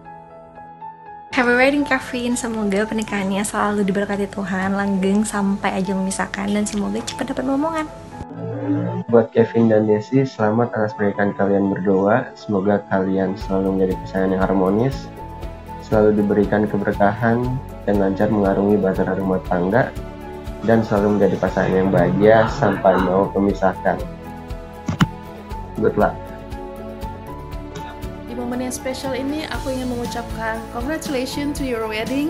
Happy wedding Kevin, semoga pernikahannya selalu diberkati Tuhan, langgeng sampai ajal memisahkan, dan semoga cepat dapat momongan. Buat Kevin dan Desi, selamat atas pernikahan kalian berdua. Semoga kalian selalu menjadi pasangan yang harmonis, selalu diberikan keberkahan dan lancar mengarungi bahtera rumah tangga, dan selalu menjadi pasangan yang bahagia sampai mau memisahkan. Good luck. Di momen yang spesial ini, aku ingin mengucapkan congratulations to your wedding.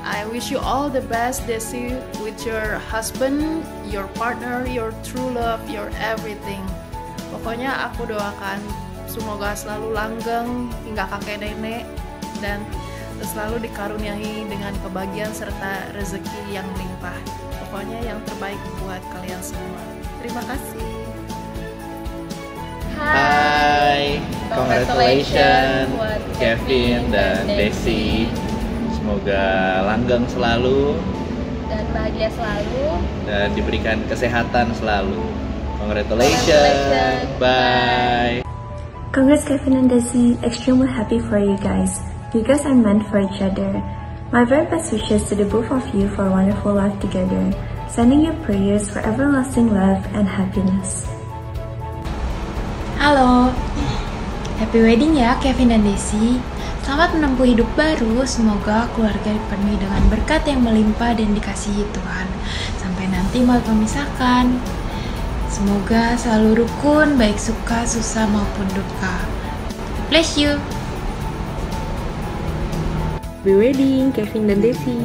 I wish you all the best, Desi, with your husband, your partner, your true love, your everything. Pokoknya aku doakan semoga selalu langgeng hingga kakek nenek, dan selalu dikaruniai dengan kebahagiaan serta rezeki yang melimpah. Pokoknya yang terbaik buat kalian semua. Terima kasih. Hai, Congratulations buat Kevin dan Desi. Semoga langgeng selalu dan bahagia selalu dan diberikan kesehatan selalu. Congratulations. Bye. Congrats Kevin and Desi, extremely happy for you guys. You guys are meant for each other. My very best wishes to the both of you for a wonderful life together. Sending you prayers for everlasting love and happiness. Halo, happy wedding ya Kevin dan Desi. Selamat menempuh hidup baru, semoga keluarga dipenuhi dengan berkat yang melimpah dan dikasihi Tuhan. Sampai nanti maut memisahkan. Semoga selalu rukun, baik suka, susah maupun duka. Bless you. Happy wedding Kevin dan Desi.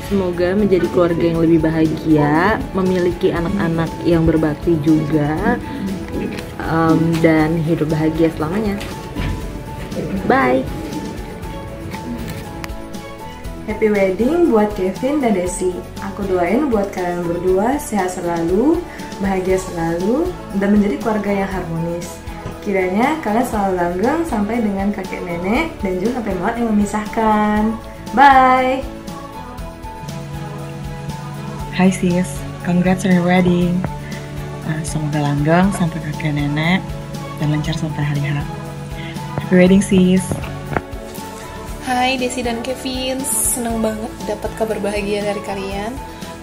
Semoga menjadi keluarga yang lebih bahagia, memiliki anak-anak yang berbakti juga, dan hidup bahagia selamanya. Bye. Happy wedding buat Kevin dan Desi. Aku doain buat kalian berdua sehat selalu, bahagia selalu, dan menjadi keluarga yang harmonis. Kiranya kalian selalu langgeng sampai dengan kakek nenek dan juga sampai maut yang memisahkan. Bye. Hai sis, congrats on your wedding. Semoga langgeng sampai kakek nenek dan lancar sampai hari H. Happy wedding sis. Hai Desi dan Kevin, senang banget dapat kabar bahagia dari kalian.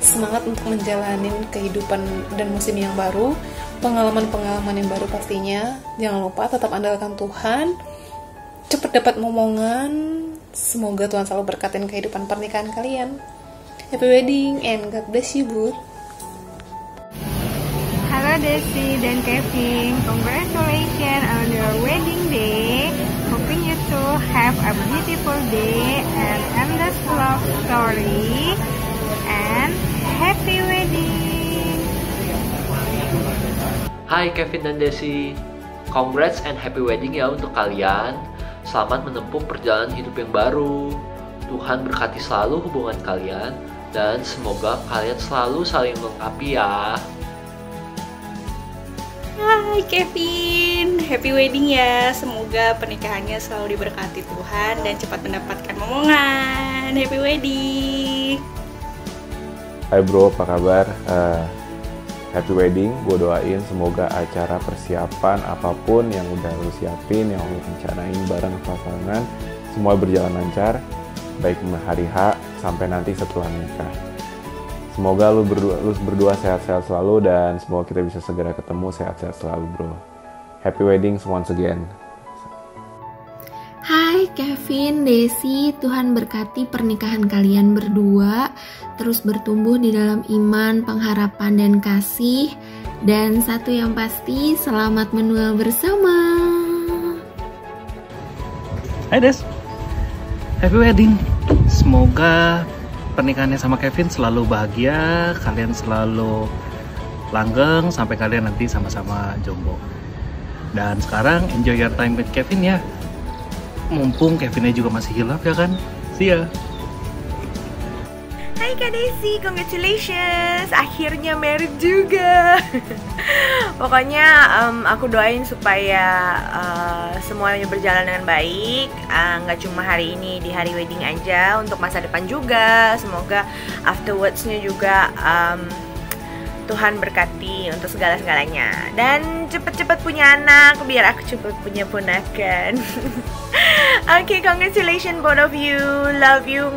Semangat untuk menjalani kehidupan dan musim yang baru, pengalaman-pengalaman yang baru pastinya. Jangan lupa tetap andalkan Tuhan, cepat dapat momongan. Semoga Tuhan selalu berkatin kehidupan pernikahan kalian. Happy wedding and God bless you both. Halo Desi dan Kevin, congratulations on your wedding day. Hoping you to have a beautiful day and endless love story. And happy wedding. Hai Kevin dan Desi, congrats and happy wedding ya untuk kalian. Selamat menempuh perjalanan hidup yang baru. Tuhan berkati selalu hubungan kalian dan semoga kalian selalu saling melengkapi ya. Hai Kevin, happy wedding ya. Semoga pernikahannya selalu diberkati Tuhan dan cepat mendapatkan momongan. Happy wedding. Hai bro, apa kabar? Happy wedding, gue doain semoga acara persiapan apapun yang udah lu siapin, yang lu rencanain bareng pasangan, semua berjalan lancar, baik hari H sampai nanti setelah nikah. Semoga lu berdua sehat-sehat selalu dan semoga kita bisa segera ketemu sehat-sehat selalu bro. Happy wedding once again. Hai Kevin, Desi, Tuhan berkati pernikahan kalian berdua, terus bertumbuh di dalam iman, pengharapan, dan kasih. Dan satu yang pasti, selamat menua bersama. Hai Des, happy wedding. Semoga pernikahannya sama Kevin selalu bahagia, kalian selalu langgeng sampai kalian nanti sama-sama jomblo. Dan sekarang enjoy your time with Kevin ya. Mumpung Kevinnya juga masih hilaf ya kan. See ya. Hai Kak Desi, congratulations, akhirnya married juga. Pokoknya aku doain supaya semuanya berjalan dengan baik. Nggak cuma hari ini di hari wedding aja, untuk masa depan juga. Semoga afterwards-nya juga Tuhan berkati untuk segala-segalanya. Dan cepet-cepet punya anak, biar aku cepet punya ponakan. Okay, congratulations both of you. Love you.